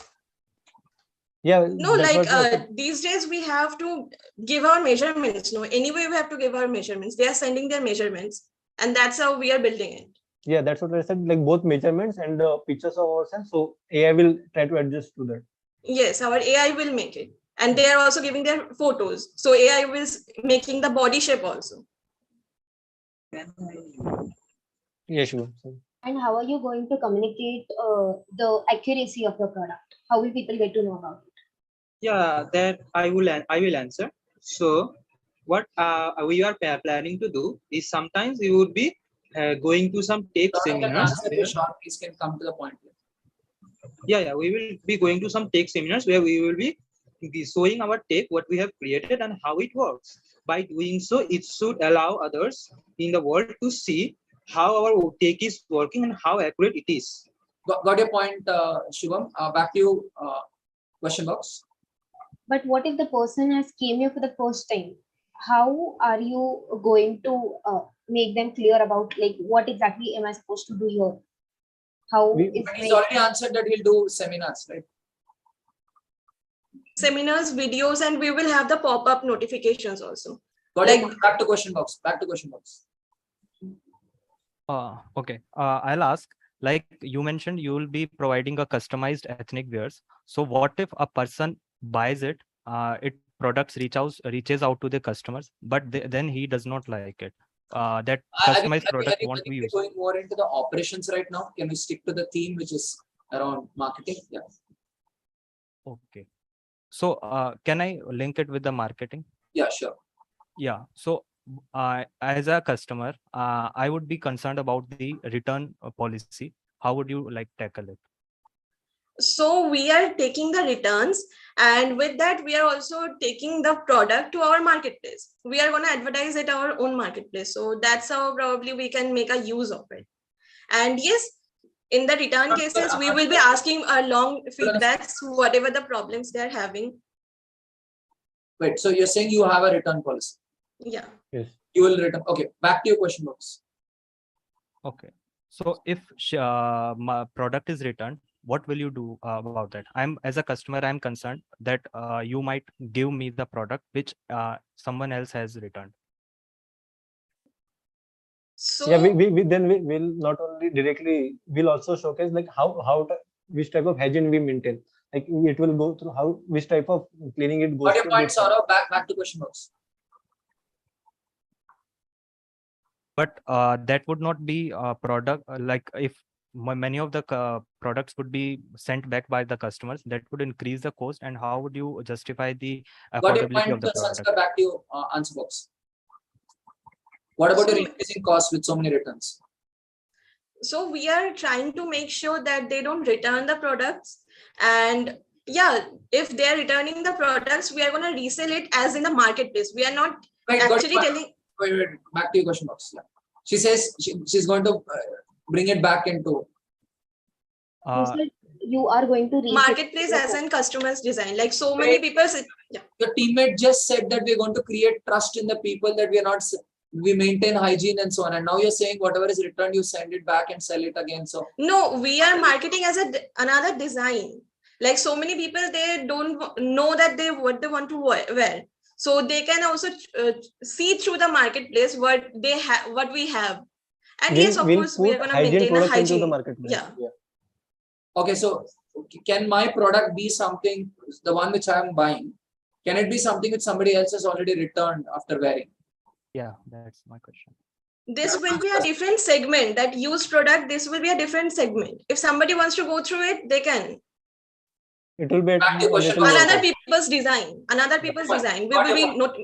Yeah. No, like these days we have to give our measurements. No, anyway we have to give our measurements. They are sending their measurements, and that's how we are building it. Yeah, that's what I said. Like both measurements and pictures of ourselves. So AI will try to adjust to that. Yes, our AI will make it, and they are also giving their photos. So AI is making the body shape also. Yeah, sure. And how are you going to communicate the accuracy of the product? How will people get to know about it? Yeah, that I will answer. So what we are planning to do is sometimes we would be going to some tech seminars. Please can come to the point. Yeah, we will be going to some tech seminars where we will be showing our tech, what we have created and how it works. By doing so, it should allow others in the world to see how our tech is working and how accurate it is. Got your point, Shivam. Back to you, question box. But what if the person has came here for the first time? How are you going to make them clear about like what exactly am I supposed to do here? How is he's already answered that he'll do seminars, right? Seminars, videos, and we will have the pop-up notifications also. Got it. Back to question box. Back to question box. Okay. I'll ask. Like you mentioned, you will be providing a customized ethnic wears. So what if a person buys it? It products reaches out to the customers, but then he does not like it. That customized product won't be used. Going more into the operations right now. Can we stick to the theme which is around marketing? Yeah. Okay. So can I link it with the marketing? Yeah, sure. Yeah. So as a customer, I would be concerned about the return policy. How would you like tackle it? So we are taking the returns, and with that we are also taking the product to our marketplace. We are going to advertise it our own marketplace. So that's how probably we can make a use of it. And yes, in the return cases, we will be asking a long feedbacks, whatever the problems they're having. Wait, so you're saying you have a return policy? Yeah. Yes. You will return. Okay, back to your question box. Okay. So if my product is returned, what will you do about that? As a customer, I'm concerned that you might give me the product which someone else has returned. So yeah, we will not only directly, we'll also showcase like which type of hygiene we maintain. Like it will go through which type of cleaning it goes. Got your point, Saurav. Back to question box. But that would not be a product like if many of the products would be sent back by the customers. That would increase the cost. And how would you justify the Got your affordability point, of the product? Sanskar, back to you, answer box. What about So- your increasing cost with so many returns? So we are trying to make sure that they don't return the products. And yeah, if they're returning the products, we are going to resell it as in the marketplace. We are not Wait, got actually your point. telling. Wait, back to your question box. Yeah. She says she's going to bring it back into You said you are going to Marketplace as in customers design. Like so many people say, yeah. your teammate just said that we're going to create trust in the people, that we are not, we maintain hygiene and so on. And now you're saying whatever is returned, you send it back and sell it again. So No, we are marketing as another design. Like so many people, they don't know that what they want to wear. So they can also see through the marketplace what they have, what we have. And yes, of course, we are going to maintain a products into the hygiene. marketplace. Yeah. okay, so can my product be something, the one which I'm buying, can it be something which somebody else has already returned after wearing? Yeah, that's my question. This will be a different segment. That used product, this will be a different segment. If somebody wants to go through it, they can. It will be a Back to your question. little Another more people's design. Another people's Got design. We got will your be not.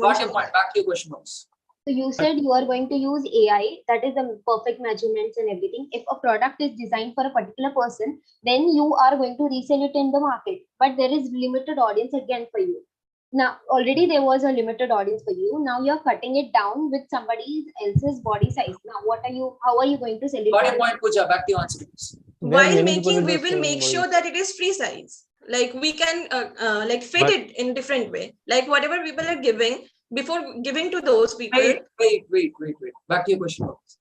Got your point. Back to your question box. So you said you are going to use AI, that is the perfect measurements and everything. If a product is designed for a particular person, then you are going to resell it in the market. But there is limited audience again for you. Now, already there was a limited audience for you. Now you're cutting it down with somebody else's body size. Now, how are you going to sell it? Got your point, Pooja. Back to your answer. While making, we will make sure that it is free size. Like we can like fit it in different way. Like whatever people are giving, before giving to those people. Wait. Back to your question box.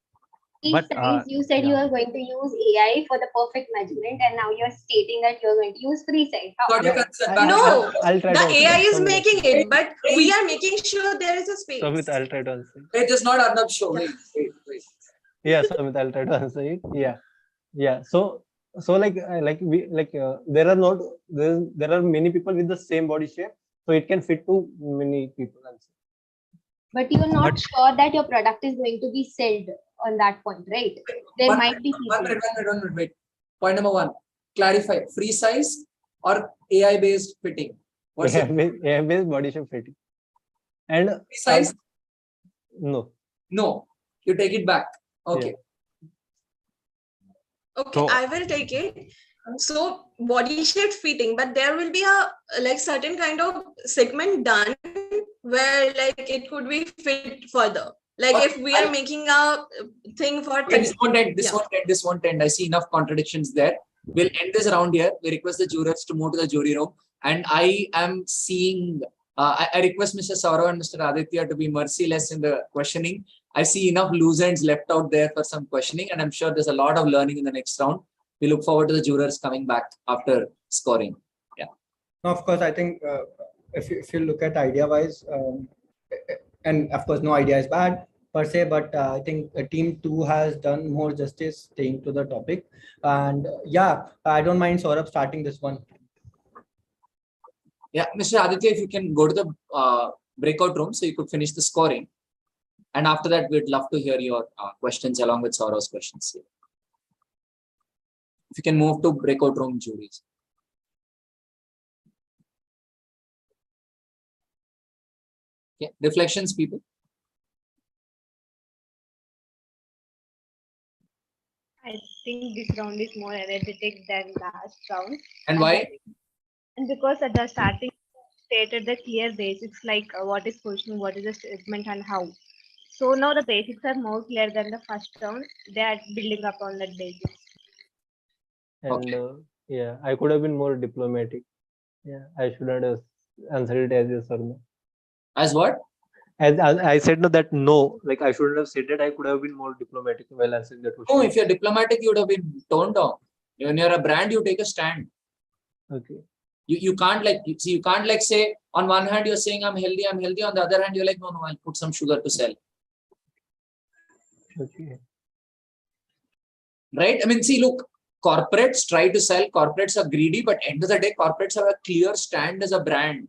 But, You said you are going to use AI for the perfect measurement, and now you're stating that you're going to use free size. Got your concern. Back No, I'll try the to AI is answer. making it, but we are making sure there is a space. Samit, I'll try to answer. It is not Arnab's show. Wait. Yeah, Samit, I'll try to answer it. Yeah. So there are many people with the same body shape, so it can fit to many people also. But you're not sure that your product is going to be sold on that point, right? There might be people. 1 minute, wait. Point number 1. Clarify. Free size or AI based fitting? What's it? AI-based body shape fitting. And Free size? No. You take it back. Okay. Okay, I will take it. So body shaped fitting, but there will be a like certain kind of segment done where like it could be fit further. Like if we are making a thing for This won't end. I see enough contradictions there. We'll end this round here. We request the jurors to move to the jury room. And I am seeing, I request Mr. Saurav and Mr. Aditya to be merciless in the questioning. I see enough loose ends left out there for some questioning, and I'm sure there's a lot of learning in the next round. We look forward to the jurors coming back after scoring. Yeah. No, of course, I think if you look at idea-wise, and of course, no idea is bad per se, but I think team 2 has done more justice staying to the topic. And yeah, I don't mind Saurabh starting this one. Yeah, Mr. Aditya, if you can go to the breakout room so you could finish the scoring. And after that, we'd love to hear your questions along with Saurav's questions. If you can move to breakout room, juries. Okay, reflections, people. I think this round is more energetic than last round. And why? And because at the starting stated the clear basics like what is positioning, what is the statement, and how. So now the basics are more clear than the first round. They are building up on that basis. And I could have been more diplomatic. Yeah, I shouldn't have answered it as yes or no. As what? As I said no, like I shouldn't have said that. I could have been more diplomatic while answering that question. No, if you're diplomatic, you would have been toned down. When you're a brand, you take a stand. Okay. You can't like say on one hand you're saying I'm healthy. On the other hand, you're like, no, I'll put some sugar to sell. Okay. Right? I mean, see, look, corporates try to sell, corporates are greedy, but end of the day, corporates have a clear stand as a brand.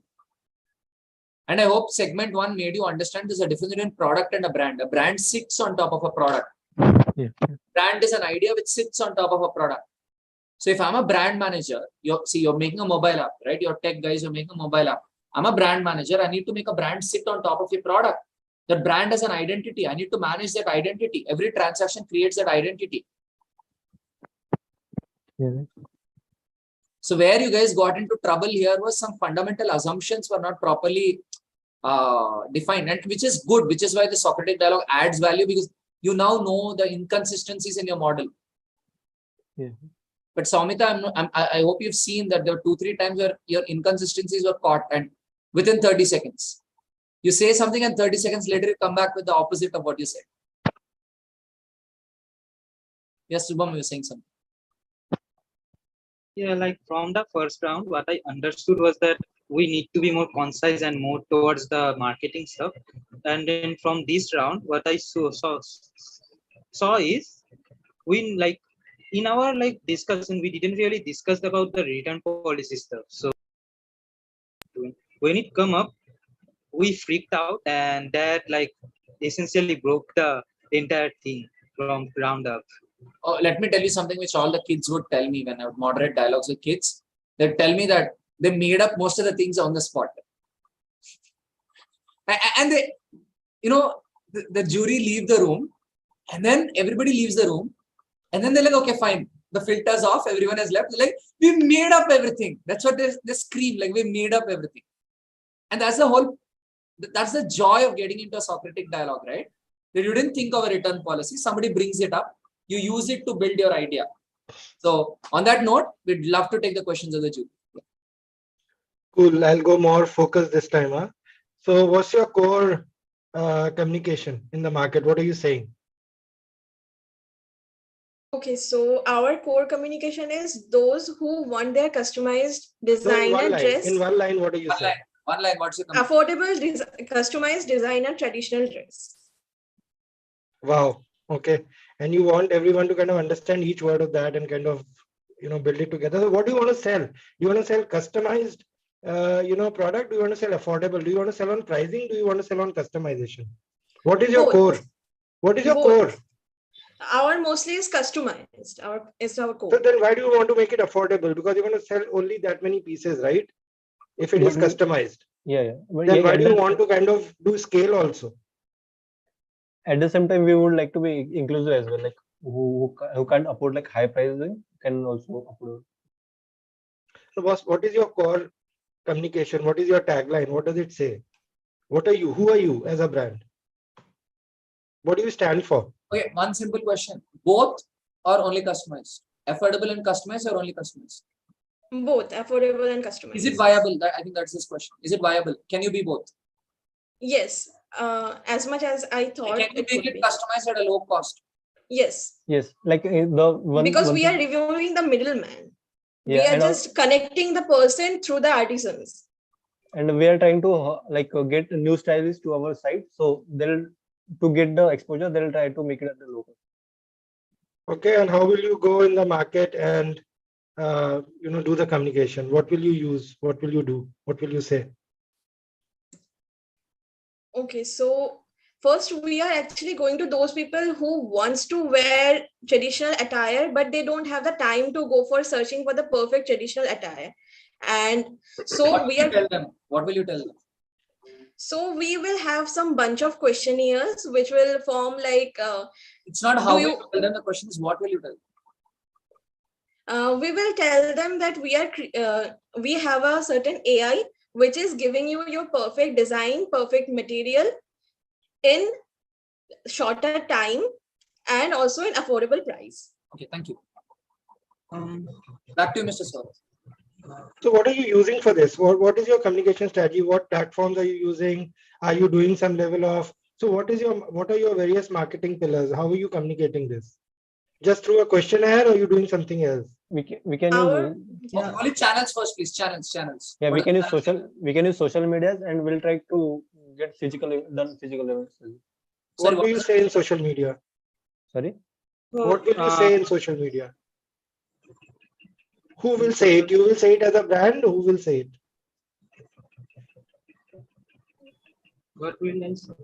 And I hope segment 1 made you understand there's a difference between product and a brand. A brand sits on top of a product. Yeah. Brand is an idea which sits on top of a product. So if I'm a brand manager, you're making a mobile app, right? You're tech guys, you're making a mobile app. I'm a brand manager. I need to make a brand sit on top of your product. That brand has an identity. I need to manage that identity. Every transaction creates that identity. Yeah. So where you guys got into trouble here was some fundamental assumptions were not properly defined, and which is good, which is why the Socratic dialogue adds value, because you now know the inconsistencies in your model. Yeah. But Soumita, I hope you've seen that there were 2-3 times where your inconsistencies were caught, and within 30 seconds. You say something and 30 seconds later you come back with the opposite of what you said. Yes, Subham, you're saying something. Yeah, like from the first round, what I understood was that we need to be more concise and more towards the marketing stuff. And then from this round, what I saw is we like in our like discussion, we didn't really discuss about the return policy stuff. So when it come up, we freaked out, and that like essentially broke the entire thing from ground up. Oh, let me tell you something which all the kids would tell me when I would moderate dialogues with kids. They'd tell me that they made up most of the things on the spot. And they, the jury leave the room, and then everybody leaves the room, and then they're like, okay, fine. The filter's off, everyone has left. They're like, we made up everything. That's what they scream, like we made up everything. And that's the joy of getting into a Socratic dialogue, right? That you didn't think of a return policy, somebody brings it up, you use it to build your idea. So on that note, we'd love to take the questions of the jury. Cool. I'll go more focused this time. Huh? So what's your core communication in the market? What are you saying? Okay, so our core communication is those who want their customized designer dress. In one line, what are you saying? One line, what's your affordable customized designer traditional dress. Wow. Okay. And you want everyone to kind of understand each word of that and kind of, build it together. So what do you want to sell? You want to sell customized, product? Do you want to sell affordable? Do you want to sell on pricing? Do you want to sell on customization? What is your core? What is your core? Our mostly is customized. It's our core. So then why do you want to make it affordable? Because you're going to sell only that many pieces, right? If it is customized. Yeah. Then why do you want to kind of do scale also? At the same time, we would like to be inclusive as well. Like who can't afford like high pricing can also afford. So boss, what is your core communication? What is your tagline? What does it say? What are you? Who are you as a brand? What do you stand for? Okay, one simple question. Both or only customized? Affordable and customized or only customized? Both affordable and customized. Is it viable? I think that's this question. Is it viable? Can you be both? Yes. As much as I thought. Can you make it customized at a low cost? Yes. Yes. Like the one. Because we are removing the middleman. Yeah, we are just connecting the person through the artisans. And we are trying to get new stylists to our site. So to get the exposure, they'll try to make it at the local. Okay, and how will you go in the market and do the communication? What will you use? What will you do? What will you say? Okay, so first we are actually going to those people who wants to wear traditional attire, but they don't have the time to go for searching for the perfect traditional attire. And so what will you tell them? What will you tell them? So we will have some bunch of questionnaires which will form like. It's not how you tell them. The question is, what will you tell them? We will tell them that we have a certain AI which is giving you your perfect design, perfect material in shorter time and also in affordable price. Okay, thank you. Back to you, Mr. Saurav. So what are you using for this? What is your communication strategy? What platforms are you using? Are you doing some level of, so what are your various marketing pillars? How are you communicating this? Just through a questionnaire, or are you doing something else? We can use only channels first, please. Channels. Yeah, we can use social medias, and we'll try to get physical events. What do you say in social media? Sorry? What will you say in social media? Who will say it? You will say it as a brand? Who will say it? What will I say?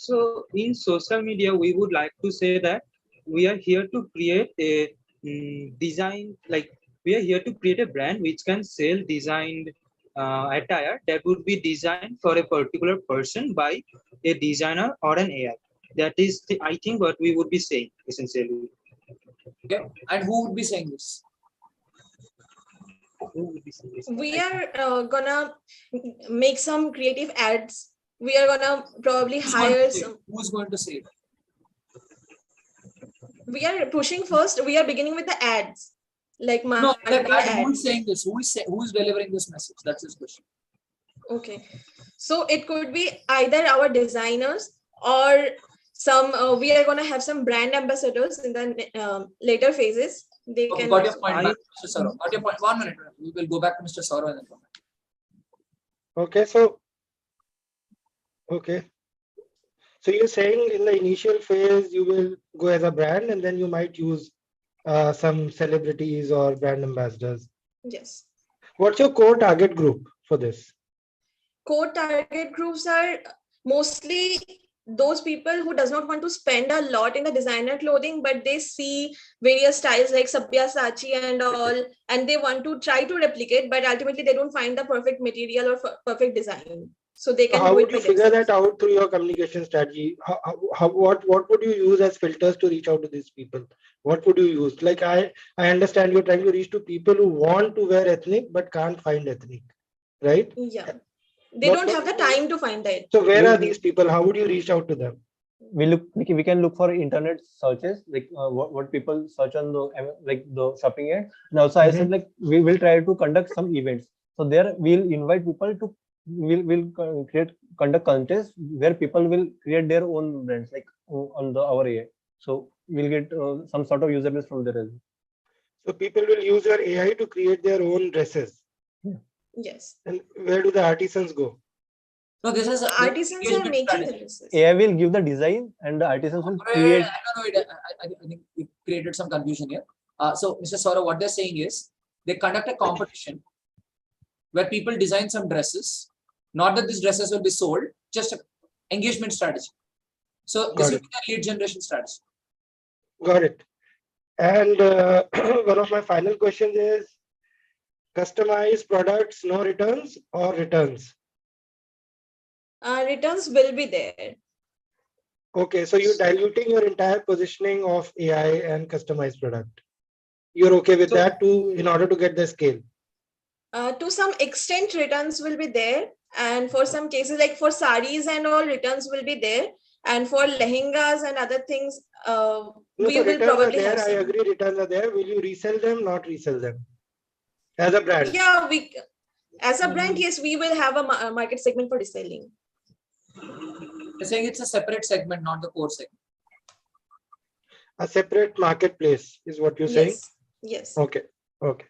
So in social media, we would like to say that we are here to create a design, like we are here to create a brand which can sell designed attire that would be designed for a particular person by a designer or an AI. That is, I think, what we would be saying essentially. Okay, and who would be saying this? We are gonna make some creative ads. We are gonna probably hire some. Who's going to say it? We are pushing first. We are beginning with the ads, like No, marketing who is ads. saying this? Who is delivering this message? That's his question. Okay, so it could be either our designers or some. We are gonna have some brand ambassadors in the later phases. They Okay, can. got your point, Mr. Saurav. Got your point. 1 minute. We will go back to Mr. Saurav and then come back. Okay, so you're saying in the initial phase you will go as a brand and then you might use some celebrities or brand ambassadors. Yes. What's your core target group for this? Core target groups are mostly those people who does not want to spend a lot in the designer clothing, but they see various styles like Sabyasachi and all, and they want to try to replicate, but ultimately they don't find the perfect material or perfect design. So they can How do would it you by figure themselves. that out through your communication strategy? What would you use as filters to reach out to these people? What would you use? Like I understand you're trying to reach to people who want to wear ethnic but can't find ethnic, right? Yeah. They don't have the time to find that. So where are these people? How would you reach out to them? We can look for internet searches, like what people search on the like the shopping ad, and also I said like we will try to conduct some events. So there we'll invite people to we'll conduct contests where people will create their own brands like on the our AI. So we'll get some sort of user base from there as well. So people will use your AI to create their own dresses. Yeah. Yes. And where do the artisans go? No, this is artisans are making the dresses. AI will give the design and the artisans will create. I think we created some confusion here. So, Mr. Saurav, what they're saying is they conduct a competition where people design some dresses. Not that these dresses will be sold, just an engagement strategy. So, this will be the lead generation strategy. Got it. And one of my final questions is customized products, no returns or returns? Returns will be there. Okay, so you're diluting your entire positioning of AI and customized product. You're okay with that too in order to get the scale? To some extent, returns will be there. And for some cases, like for saris and all, returns will be there. And for lehengas and other things, we will probably have some. I agree, returns are there. Will you resell them, not resell them? As a brand? Yeah, as a brand, yes, we will have a market segment for reselling. They're saying it's a separate segment, not the core segment. A separate marketplace is what you're saying? Yes. Okay. Okay.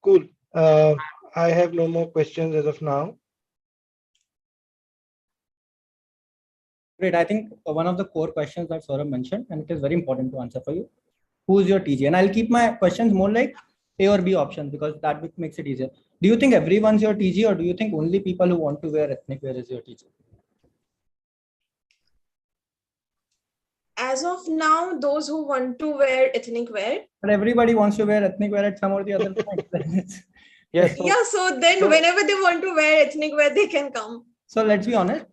Cool. I have no more questions as of now. Great. I think one of the core questions that Saurabh mentioned, and it is very important to answer for you. Who is your TG? And I'll keep my questions more like A or B options because that makes it easier. Do you think everyone's your TG or do you think only people who want to wear ethnic wear is your TG? As of now, those who want to wear ethnic wear. But everybody wants to wear ethnic wear at some or the other point. Yes. So then whenever they want to wear ethnic wear, they can come. So let's be honest.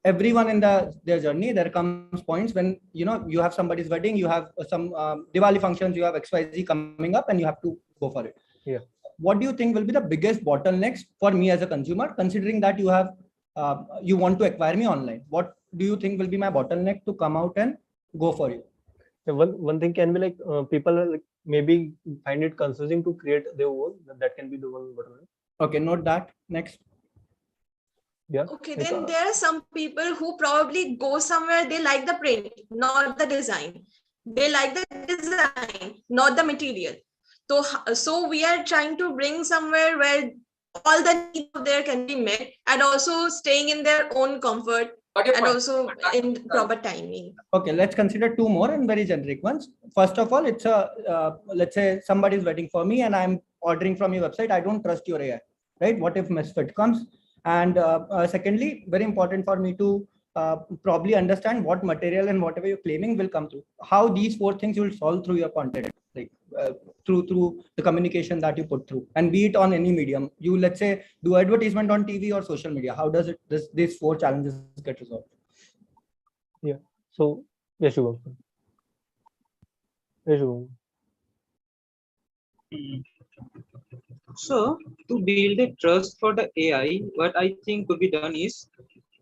Everyone in their journey, there comes points when you have somebody's wedding, you have some Diwali functions, you have XYZ coming up, and you have to go for it. Yeah. What do you think will be the biggest bottlenecks for me as a consumer, considering that you want to acquire me online? What do you think will be my bottleneck to come out and go for you? One thing can be like people like maybe find it confusing to create their own. That can be the one bottleneck. Okay, note that. Next. Yeah. Okay, then there are some people who probably go somewhere, they like the print, not the design. They like the design, not the material. So we are trying to bring somewhere where all the needs of there can be met and also staying in their own comfort and also in proper timing. Okay, let's consider two more and very generic ones. First of all, it's let's say somebody's waiting for me and I'm ordering from your website. I don't trust your AI, right? What if misfit comes? And secondly, very important for me to probably understand what material and whatever you're claiming will come through. How these 4 things you will solve through your content, like through the communication that you put through, and be it on any medium. You, let's say, do advertisement on TV or social media. How does these 4 challenges get resolved? Yeah. So yeah, Shubham. Yeah, Shubham. So to build a trust for the AI, what I think could be done is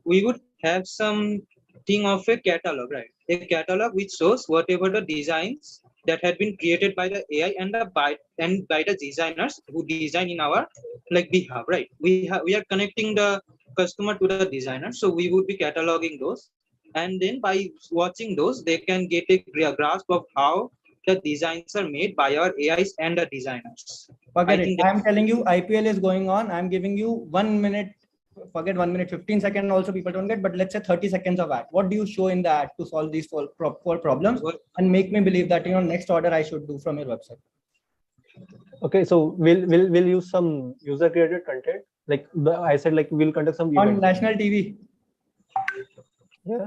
we would have some thing of a catalog, right? A catalog which shows whatever the designs that had been created by the AI and by the designers who design in our like behalf, right? We are connecting the customer to the designer, so we would be cataloging those, and then by watching those, they can get a grasp of how the designs are made by our AIs and the designers. Forget it. I'm telling you, IPL is going on. I'm giving you 1 minute. Forget 1 minute, 15 seconds. Also, people don't get. But let's say 30 seconds of ad. What do you show in the ad to solve these 4 problems and make me believe that next order I should do from your website? Okay, so we'll use some user created content. Like I said, like we'll conduct some on events. national TV. Yeah.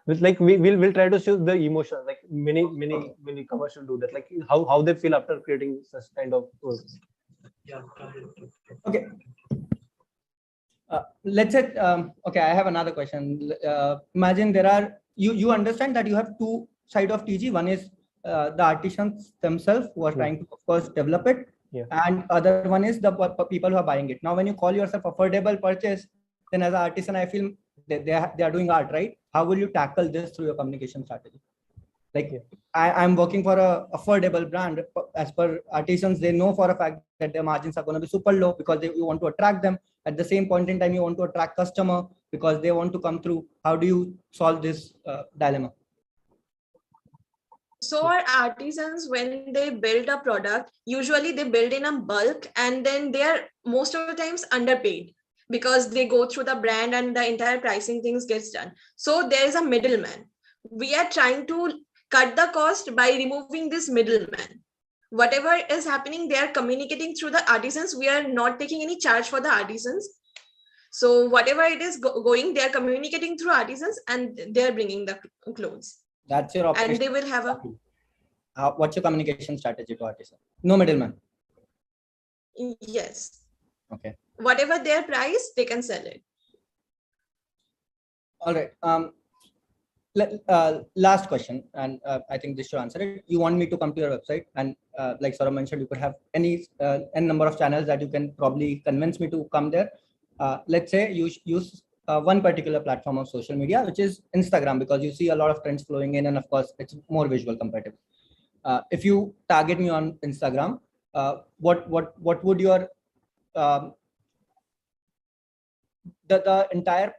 With like we'll try to show the emotion, like many commercial do that, like how they feel after creating such kind of work. Yeah. Okay. Let's say okay, I have another question. Imagine there are you understand that you have 2 sides of TG. One is the artisans themselves who are trying to, of course, develop it, and other one is the people who are buying it. Now, when you call yourself affordable purchase, then as an artisan, I feel they are doing art, right? How will you tackle this through your communication strategy? Like I'm working for a affordable brand. As per artisans, they know for a fact that their margins are going to be super low because you want to attract them. At the same point in time, you want to attract customer because they want to come through. How do you solve this dilemma? So our artisans, when they build a product, usually they build in a bulk, and then they are most of the times underpaid because they go through the brand and the entire pricing things gets done. So there is a middleman. We are trying to cut the cost by removing this middleman. Whatever is happening, they are communicating through the artisans. We are not taking any charge for the artisans. So whatever it is going, they are communicating through artisans and they are bringing the clothes. That's your operation. And they will have a what's your communication strategy to artisan? No middleman. Yes. Okay. Whatever their price, they can sell it. All right. Last question, and I think this should answer it. You want me to come to your website, and like Saurabh mentioned, you could have any n number of channels that you can probably convince me to come there. Let's say you use one particular platform of social media, which is Instagram, because you see a lot of trends flowing in, and of course, it's more visual competitive. If you target me on Instagram, what would your the entire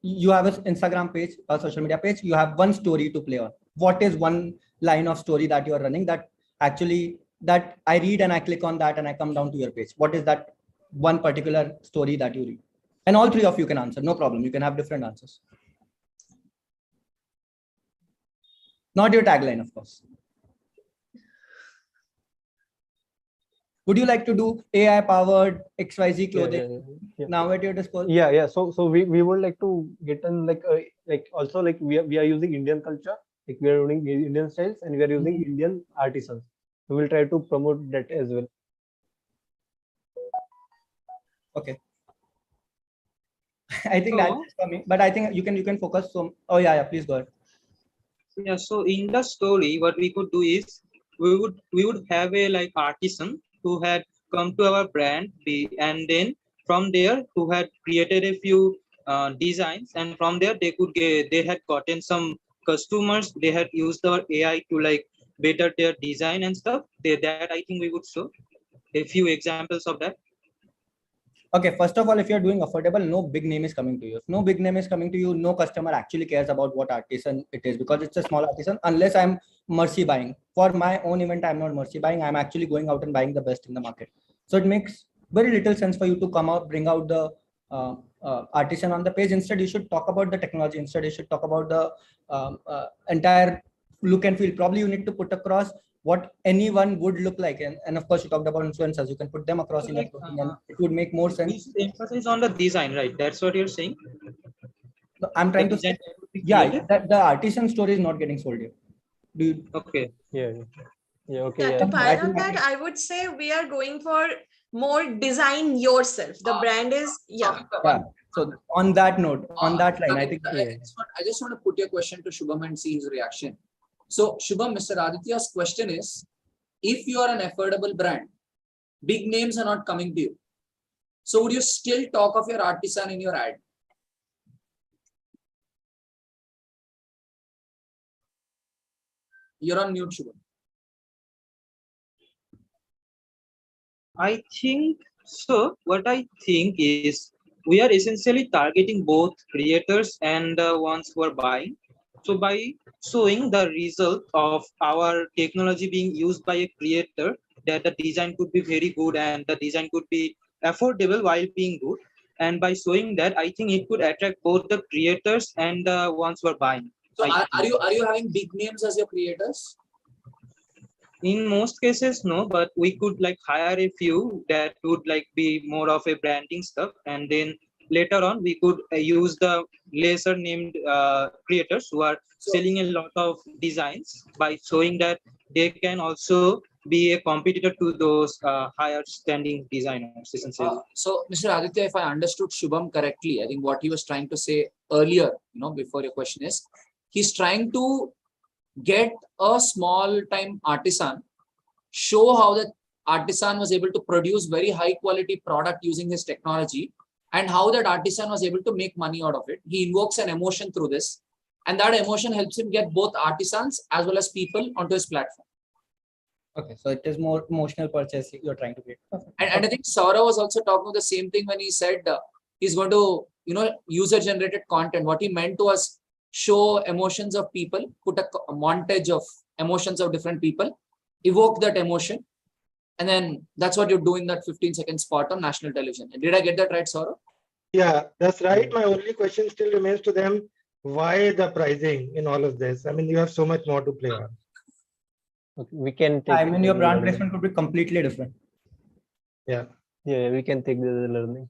you have an Instagram page, a social media page, you have one story to play on. What is one line of story that you are running that actually that I read and I click on that and I come down to your page? What is that one particular story that you read? And all 3 of you can answer, no problem. You can have different answers. Not your tagline, of course. Would you like to do AI powered XYZ clothing? Now at your disposal. Yeah. So we would like to get in like also like we are using Indian culture, like we are using Indian styles, and we are using Indian artisans. We will try to promote that as well. Okay. I think that's for me, but I think you can focus. So, oh yeah, please go ahead. Yeah. So in the story, what we could do is we would have a like artisan who had come to our brand, and then from there who had created a few designs, and from there they had gotten some customers. They had used our AI to like better their design and stuff. That I think we would show a few examples of that. Okay, first of all, if you're doing affordable, no big name is coming to you. If no big name is coming to you, no customer actually cares about what artisan it is, because it's a small artisan, unless I'm mercy buying. For my own event, I'm not mercy buying. I'm actually going out and buying the best in the market. So it makes very little sense for you to come out, bring out the artisan on the page. Instead, you should talk about the technology. Instead, you should talk about the entire look and feel. Probably you need to put across what anyone would look like, and of course you talked about influencers. You can put them across in your clothing, and it would make more sense. Emphasis on the design, right? That's what you're saying. No, I'm trying to say, yeah, that the artisan store is not getting sold here. Do you? Okay. Yeah. Yeah. Okay. Yeah, Yeah. to I pile think on that, I would say we are going for more design yourself. The brand is, yeah. Yeah. So on that note, on that line, I think. I just want to put your question to Shubham and see his reaction. So Shubham, Mr. Aditya's question is, if you are an affordable brand, big names are not coming to you. So would you still talk of your artisan in your ad? You're on mute, Shubham. I think so. What I think is we are essentially targeting both creators and the ones who are buying. So by showing the result of our technology being used by a creator, that the design could be very good and the design could be affordable while being good. And by showing that, I think it could attract both the creators and the ones who are buying. So are you having big names as your creators? In most cases, no, but we could like hire a few that would like be more of a branding stuff, and then later on we could use the lesser named creators who are selling a lot of designs by showing that they can also be a competitor to those higher standing designers essentially. So Mr. Aditya, if I understood Shubham correctly, I think what he was trying to say earlier, before your question is, he's trying to get a small time artisan, show how the artisan was able to produce very high quality product using his technology, and how that artisan was able to make money out of it. He invokes an emotion through this, and that emotion helps him get both artisans as well as people onto his platform. Okay, so it is more emotional purchase you're trying to get. And I think Saurabh was also talking the same thing when he said he's going to, user generated content. What he meant was show emotions of people, put a montage of emotions of different people, evoke that emotion, and then that's what you're doing, that 15-second spot on national television. Did I get that right, Saurabh? Yeah, that's right. My only question still remains to them, why the pricing in all of this? I mean, you have so much more to play on. Okay, we can take. I mean, your brand placement could be completely different. Yeah. Yeah, we can take the learning.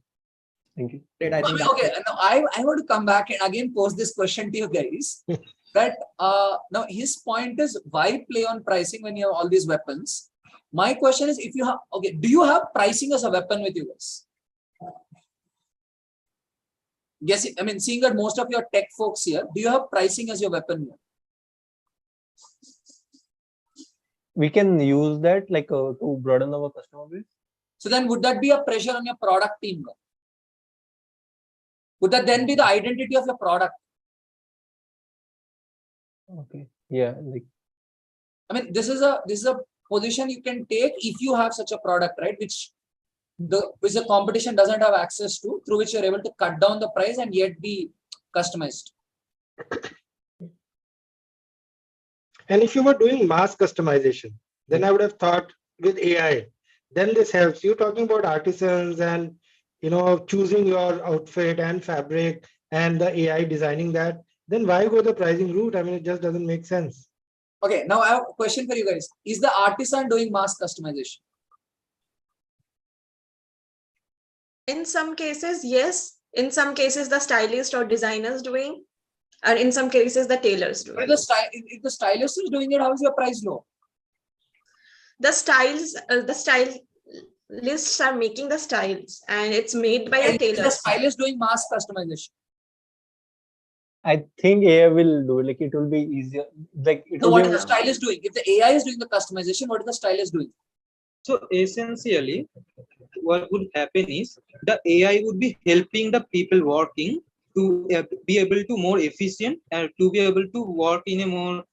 Thank you. Great, I think Okay, now I want to come back and again pose this question to you guys. That now his point is, why play on pricing when you have all these weapons? My question is, if you have, okay, do you have pricing as a weapon with you guys? Yes, I mean, seeing that most of your tech folks here, do you have pricing as your weapon here? We can use that like to broaden our customer base. So then would that be a pressure on your product team? Would that then be the identity of your product? Okay. Yeah. Like, I mean, this is a position you can take if you have such a product, right? Which the competition doesn't have access to, through which you're able to cut down the price and yet be customized. And if you were doing mass customization, then I would have thought with AI, then this helps. You talking about artisans and choosing your outfit and fabric and the AI designing that, then why go the pricing route? I mean, it just doesn't make sense. Okay, now I have a question for you guys. Is the artisan doing mass customization? In some cases, yes. In some cases, the stylist or designers doing, or in some cases, the tailors doing. If the stylist is doing it, how is your price low? The stylists are making the styles, and it's made by the tailors. The stylist doing mass customization. I think AI will do it. Like it will be easier. Like it will what be is the stylist doing? If the AI is doing the customization, what is the stylist doing? So essentially, what would happen is the AI would be helping the people working to be able to more efficient and to be able to work in a more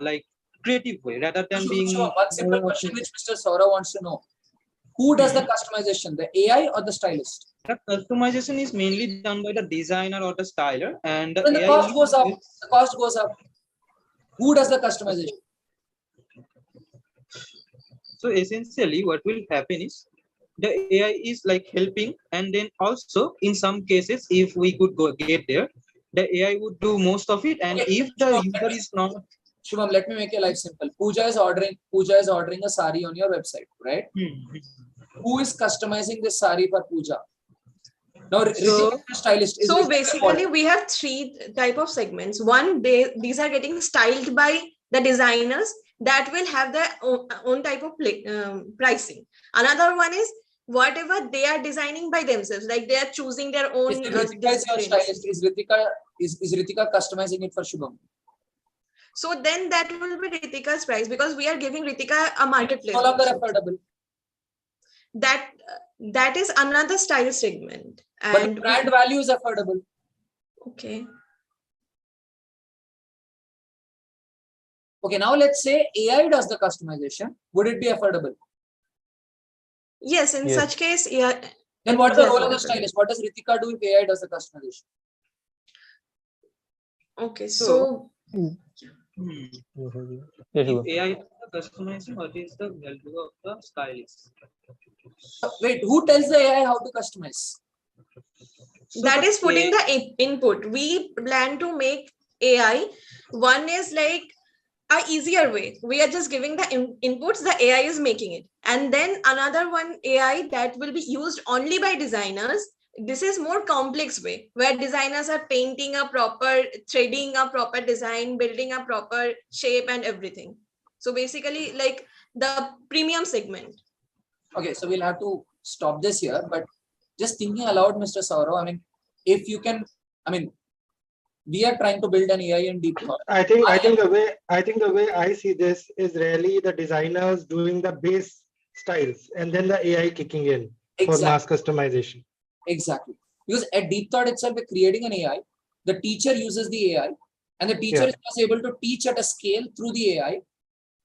like creative way rather than being. Sure. One simple question which Mr. Saurabh wants to know: who does the customization, the AI or the stylist? The customization is mainly done by the designer or the styler, and when the AI cost goes up, the cost goes up. Who does the customization? So essentially, what will happen is the AI is like helping, and then also in some cases, if we could get there, the AI would do most of it, and if the user is not. Shubham, let me make your life simple. Pooja is ordering a sari on your website, right? Who is customizing this sari for Pooja? Now, So- Ritika stylist is So Ritika basically, what? we have three type of segments. One, these are getting styled by the designers that will have their own type of pricing. Another one is whatever they are designing by themselves, like they are choosing their own Ritika is your disciplines. stylist. Is Ritika customizing it for Shubham? So then that will be Ritika's price because we are giving Ritika a marketplace. No longer also. affordable. That is another style segment. But And the brand value is affordable. okay. Okay, now let's say AI does the customization. Would it be affordable? Yes, in Yes. such case, yeah. Then what's the Yes, role of the affordable. stylist? What does Ritika do if AI does the customization? Okay, so Yes, If Shubham. AI is the customizing, what is the value of the stylist? Wait, who tells the AI how to customize? So that the is putting AI the input. We plan to make AI. One is like a easier way. We are just giving the inputs, the AI is making it. And then another one AI that will be used only by designers. This is more complex way where designers are painting a proper, threading a proper design, building a proper shape and everything. So basically like the premium segment. Okay, so we'll have to stop this here, but just thinking aloud, Mr. Saurav, I mean, if you can, I mean, we are trying to build an AI in deep thought. I think the way I see this is really the designers doing the base styles and then the AI kicking in for mass customization. Exactly. Because at deep thought itself, we're creating an AI. The teacher uses the AI, and the teacher is just able to teach at a scale through the AI,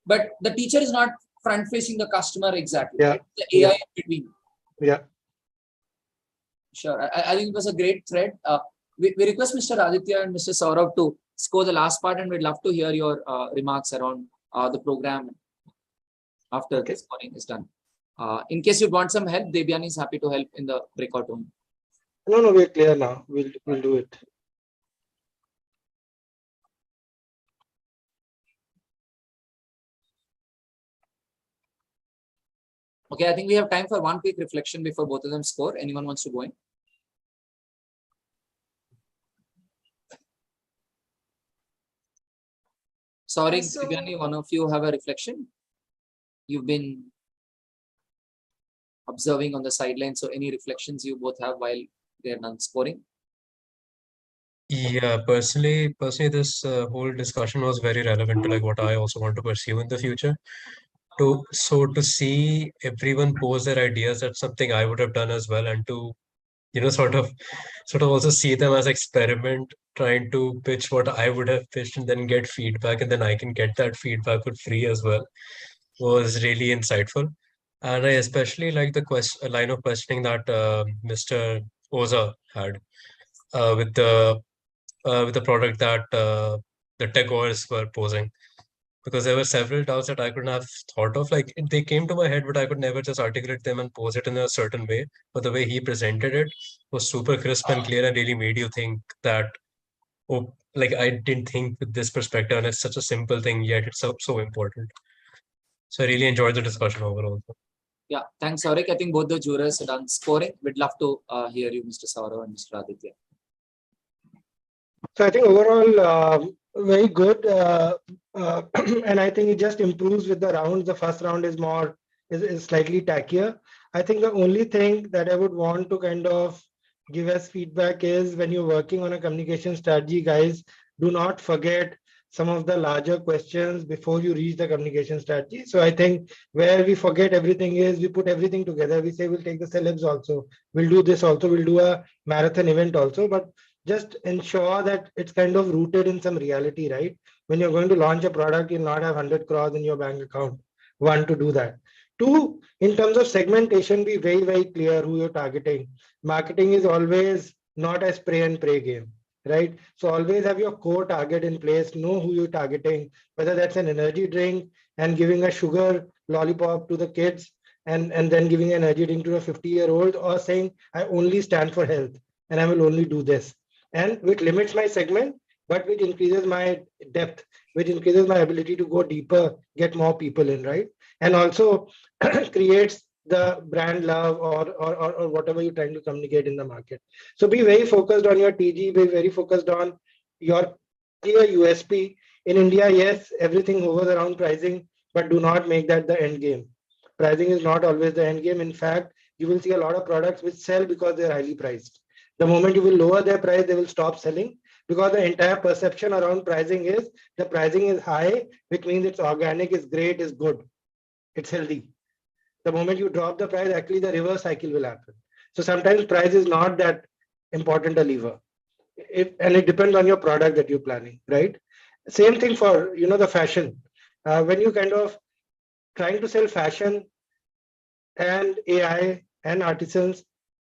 but the teacher is not front facing the customer exactly. Yeah. It's the AI in between. Yeah. Sure. I think it was a great thread. We request Mr. Aditya and Mr. Saurav to score the last part, and we'd love to hear your remarks around the program after the scoring is done. In case you want some help, Debiani is happy to help in the breakout room. No, we're clear now. We'll do it. Okay, I think we have time for one quick reflection before both of them score. Anyone wants to go in? Sorry, Debiani, one of you have a reflection. You've been observing on the sideline. So any reflections you both have while they're done scoring? Yeah, personally, this whole discussion was very relevant to like what I also want to pursue in the future. To see everyone pose their ideas, that's something I would have done as well, and to sort of also see them as experiment, trying to pitch what I would have pitched and then get feedback, and then I can get that feedback for free as well, was really insightful. And I especially like the line of questioning that Mr. Oza had with the product that the Tagores were posing, because there were several doubts that I couldn't have thought of. Like they came to my head, but I could never just articulate them and pose it in a certain way. But the way he presented it was super crisp and clear and really made you think that, oh, like I didn't think with this perspective, and it's such a simple thing, yet it's so important. So I really enjoyed the discussion overall. Yeah, thanks, Saurik. I think both the jurors are done scoring. We'd love to hear you, Mr. Saurav and Mr. Aditya. So I think overall, very good. And I think it just improves with the rounds. The first round is slightly tackier. I think the only thing that I would want to kind of give as feedback is when you're working on a communication strategy, guys, do not forget some of the larger questions before you reach the communication strategy. So I think where we forget everything is we put everything together. We say we'll take the celebs also. We'll do this also. We'll do a marathon event also. But just ensure that it's kind of rooted in some reality, right? When you're going to launch a product, you'll not have 100 crores in your bank account. One, to do that. Two, in terms of segmentation, be very, very clear who you're targeting. Marketing is always not a spray and pray game, right? So always have your core target in place, know who you're targeting, whether that's an energy drink and giving a sugar lollipop to the kids and then giving an energy drink to a 50-year-old, or saying, I only stand for health and I will only do this. And which limits my segment, but which increases my depth, which increases my ability to go deeper, get more people in, right? And also creates the brand love or whatever you're trying to communicate in the market. So be very focused on your TG, be very focused on your clear USP. In India, yes, everything hovers around pricing, but do not make that the end game. Pricing is not always the end game. In fact, you will see a lot of products which sell because they're highly priced. The moment you will lower their price, they will stop selling, because the entire perception around pricing is the pricing is high, which means it's organic, it's great, it's good, it's healthy. The moment you drop the price, actually the reverse cycle will happen. So sometimes price is not that important a lever. And it depends on your product that you're planning, right? Same thing for, the fashion. When you kind of trying to sell fashion and AI and artisans,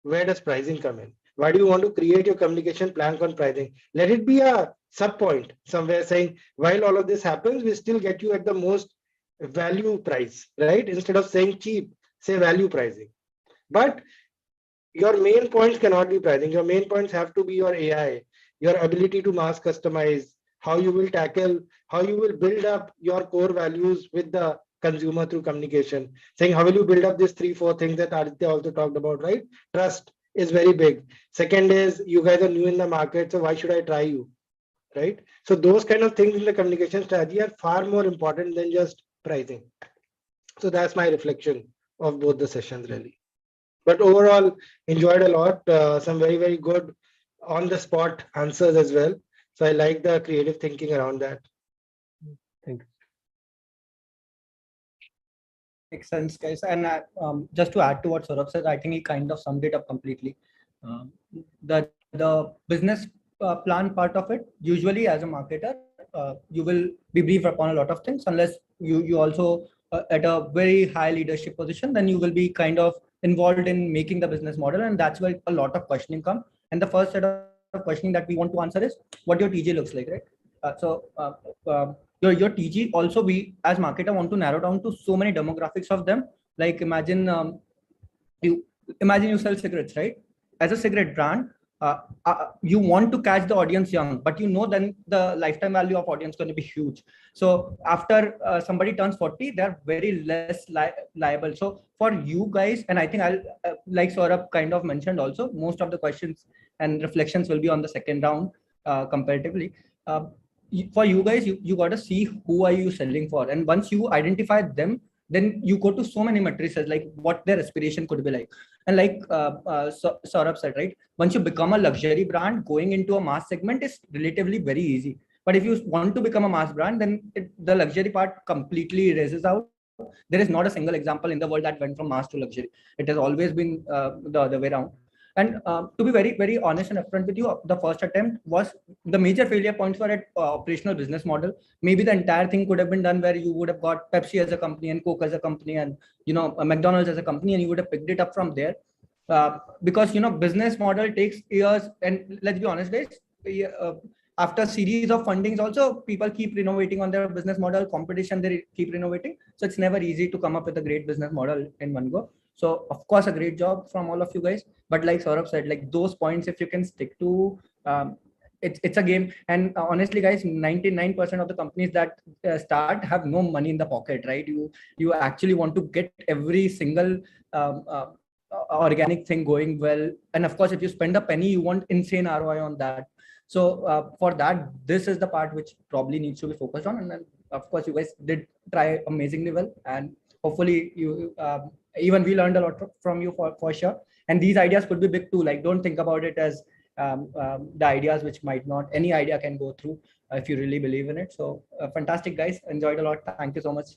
where does pricing come in? Why do you want to create your communication plan on pricing? Let it be a sub point somewhere saying, while all of this happens, we still get you at the most value price, right? Instead of saying cheap, say value pricing. But your main points cannot be pricing. Your main points have to be your AI, your ability to mass customize, how you will tackle, how you will build up your core values with the consumer through communication. Saying, how will you build up these 3-4 things that Aditya also talked about, right? Trust is very big. Second is, you guys are new in the market, so why should I try you, right? So those kind of things in the communication strategy are far more important than just pricing. So that's my reflection of both the sessions, really. But overall, enjoyed a lot. Some very, very good on the spot answers as well. So I like the creative thinking around that. Thank you. Makes sense, guys. And just to add to what Saurabh said, I think he kind of summed it up completely. The business plan part of it, usually as a marketer, you will be briefed upon a lot of things, unless you also at a very high leadership position, then you will be kind of involved in making the business model, and that's where a lot of questioning come. And the first set of questioning that we want to answer is what your TG looks like, right? Your TG also, we as marketer want to narrow down to so many demographics of them. Like imagine you sell cigarettes, right? As a cigarette brand, you want to catch the audience young, but then the lifetime value of audience going to be huge. So after somebody turns 40, they're very less liable. So for you guys, and I think I'll like Saurabh kind of mentioned also, most of the questions and reflections will be on the second round comparatively. For you guys, you got to see who are you selling for, and once you identify them, then you go to so many matrices, like what their aspiration could be like. And like Saurabh said, right, once you become a luxury brand, going into a mass segment is relatively very easy. But if you want to become a mass brand, then the luxury part completely erases out. There is not a single example in the world that went from mass to luxury. It has always been the other way around. And to be very, very honest and upfront with you, the first attempt was the major failure points were at operational business model. Maybe the entire thing could have been done where you would have got Pepsi as a company and Coke as a company and McDonald's as a company, and you would have picked it up from there. Because business model takes years, and let's be honest, guys. After series of fundings, also people keep renovating on their business model. Competition, they keep renovating. So it's never easy to come up with a great business model in one go. So of course, a great job from all of you guys. But like Saurabh said, like those points, if you can stick to, it's a game. And honestly, guys, 99% of the companies that start have no money in the pocket, right? You actually want to get every single organic thing going well. And of course, if you spend a penny, you want insane ROI on that. So for that, this is the part which probably needs to be focused on. And then, of course, you guys did try amazingly well. And hopefully you even we learned a lot from you for sure. And these ideas could be big too. Like, don't think about it as the ideas which might not, any idea can go through if you really believe in it. So fantastic, guys. Enjoyed a lot. Thank you so much.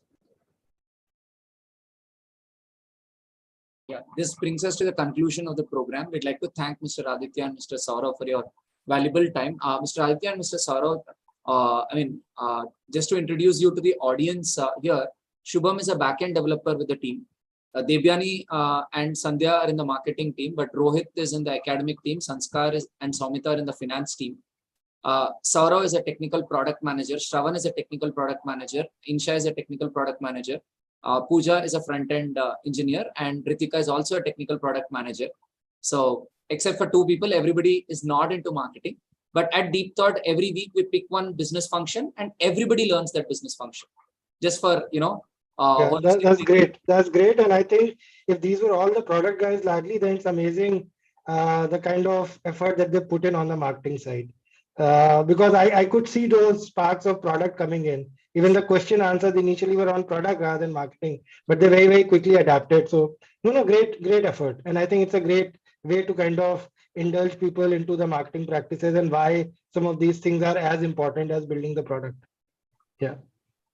Yeah, this brings us to the conclusion of the program. We'd like to thank Mr. Aditya and Mr. Saurav for your valuable time. Mr. Aditya and Mr. Saurav, just to introduce you to the audience here, Shubham is a backend developer with the team. Devyani and Sandhya are in the marketing team, but Rohit is in the academic team. Sanskar and Saumita are in the finance team. Saurav is a technical product manager. Shravan is a technical product manager. Insha is a technical product manager. Pooja is a front-end engineer, and Ritika is also a technical product manager. So except for 2 people, everybody is not into marketing. But at Deep Thought, every week we pick one business function and everybody learns that business function. Just for, Yeah, that's holistic. great. That's great. And I think if these were all the product guys, largely, then it's amazing the kind of effort that they put in on the marketing side. Because I could see those sparks of product coming in. Even the question answers initially were on product rather than marketing, but they very, very quickly adapted. So, no, great effort. And I think it's a great way to kind of indulge people into the marketing practices and why some of these things are as important as building the product. Yeah.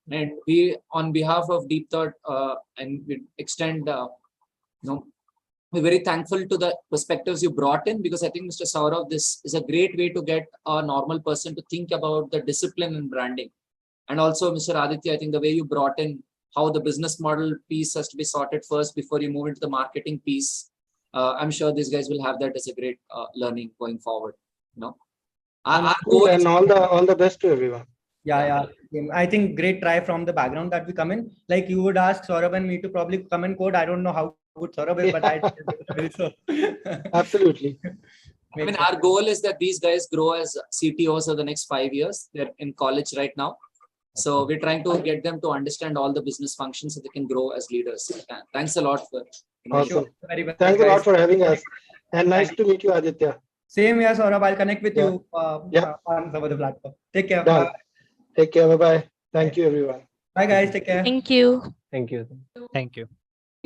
And we, on behalf of Deep Thought, and we extend, we're very thankful to the perspectives you brought in, because I think, Mr. Saurav, this is a great way to get a normal person to think about the discipline in branding. And also, Mr. Aditya, I think the way you brought in how the business model piece has to be sorted first before you move into the marketing piece. I'm sure these guys will have that as a great learning going forward. Our goal is, And all the best to everyone. Yeah. I think great try from the background that we come in. Like you would ask Saurabh and me to probably come and code. I don't know how good Saurabh is, but I so. Absolutely. I mean, our goal is that these guys grow as CTOs over the next 5 years. They're in college right now. So we're trying to get them to understand all the business functions so they can grow as leaders. Thanks a lot for. Awesome. Very well, Thanks a guys. lot for having us. And nice to meet you, Aditya. Same here, Saurabh. I'll connect with you on some other platform. Take care. Done. Bye. Take care. Bye-bye. Thank you, everyone. Bye, guys. Take care. Thank you. Thank you. Thank you.